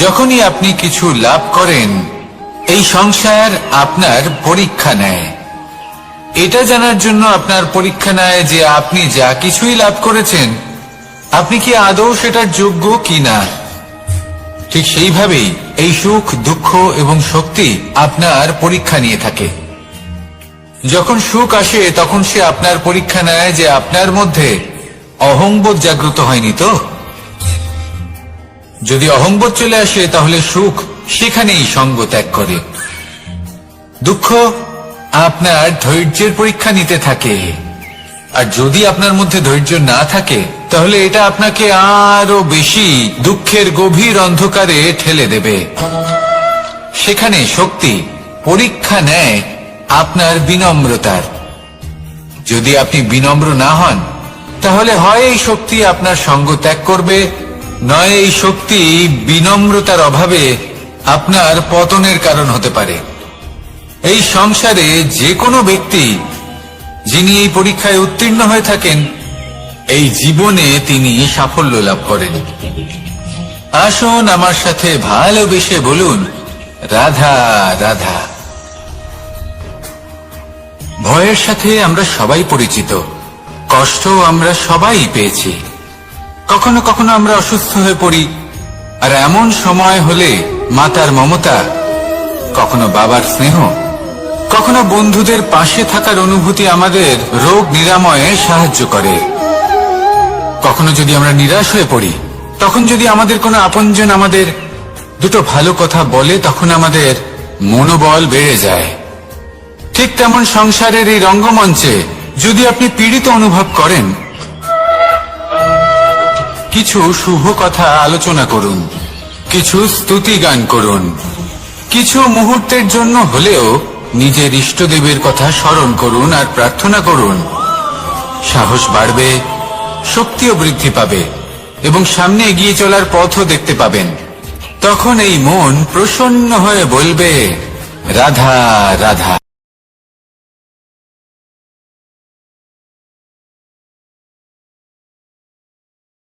যখনই আপনি কিছু লাভ করেন এই সংসার আপনার পরীক্ষা নেয়। এটা জানার জন্য আপনার পরীক্ষা নেয় যে আপনি যা কিছুই লাভ করেছেন আপনি কি আদৌ সেটার যোগ্য কিনা। ঠিক সেইভাবেই এই সুখ, দুঃখ এবং শক্তি আপনার পরীক্ষা নিয়ে থাকে। যখন সুখ আসে তখন সে আপনার পরীক্ষা নেয় যে আপনার মধ্যে অহংবোধ জাগ্রত হয়নি তো। যদি অহংবোধ চলে আসে তাহলে সুখ সেখানেই সঙ্গ ত্যাগ করে। দুঃখ আপনার ধৈর্যের পরীক্ষা নিতে থাকে, আর যদি আপনার মধ্যে ধৈর্য না থাকে তাহলে এটা আপনাকে আরো বেশি দুঃখের গভীর অন্ধকারে ঠেলে দেবে। সেখানে শক্তি পরীক্ষা নেয় আপনার বিনম্রতার। যদি আপনি বিনম্র না হন তাহলে হয় এই শক্তি আপনার সঙ্গ ত্যাগ করবে, নয় এই শক্তি বিনম্রতার অভাবে আপনার পতনের কারণ হতে পারে। এই সংসারে যে কোনো ব্যক্তি যিনি এই পরীক্ষায় উত্তীর্ণ হয়ে থাকেন এই জীবনে তিনি সাফল্য লাভ করেন। আসুন আমার সাথে ভালোবেসে বলুন রাধা রাধা। ভয়ের সাথে আমরা সবাই পরিচিত, কষ্ট আমরা সবাই পেয়েছি। কখনো কখনো আমরা অসুস্থ হয়ে পড়ি, আর এমন সময় হলে মাতার মমতা, কখনো বাবার স্নেহ, কখনো বন্ধুদের পাশে থাকার অনুভূতি আমাদের রোগ নিরাময়ে সাহায্য করে। কখনো যদি আমরা নিরাশ হয়ে পড়ি, তখন যদি আমাদের কোনো আপনজন আমাদের দুটো ভালো কথা বলে তখন আমাদের মনোবল বেড়ে যায়। ঠিক তেমন সংসারের এই রঙ্গমঞ্চে যদি আপনি পীড়িত অনুভব করেন, কিছু শুভ কথা আলোচনা করুন, কিছু স্তুতি গান করুন, কিছু মুহূর্তের জন্য হলেও নিজের ইষ্টদেবের কথা স্মরণ করুন আর প্রার্থনা করুন। সাহস বাড়বে, শক্তিও বৃদ্ধি পাবে এবং সামনে এগিয়ে চলার পথও দেখতে পাবেন। তখন এই মন প্রসন্ন হয়ে বলবে, রাধা রাধা।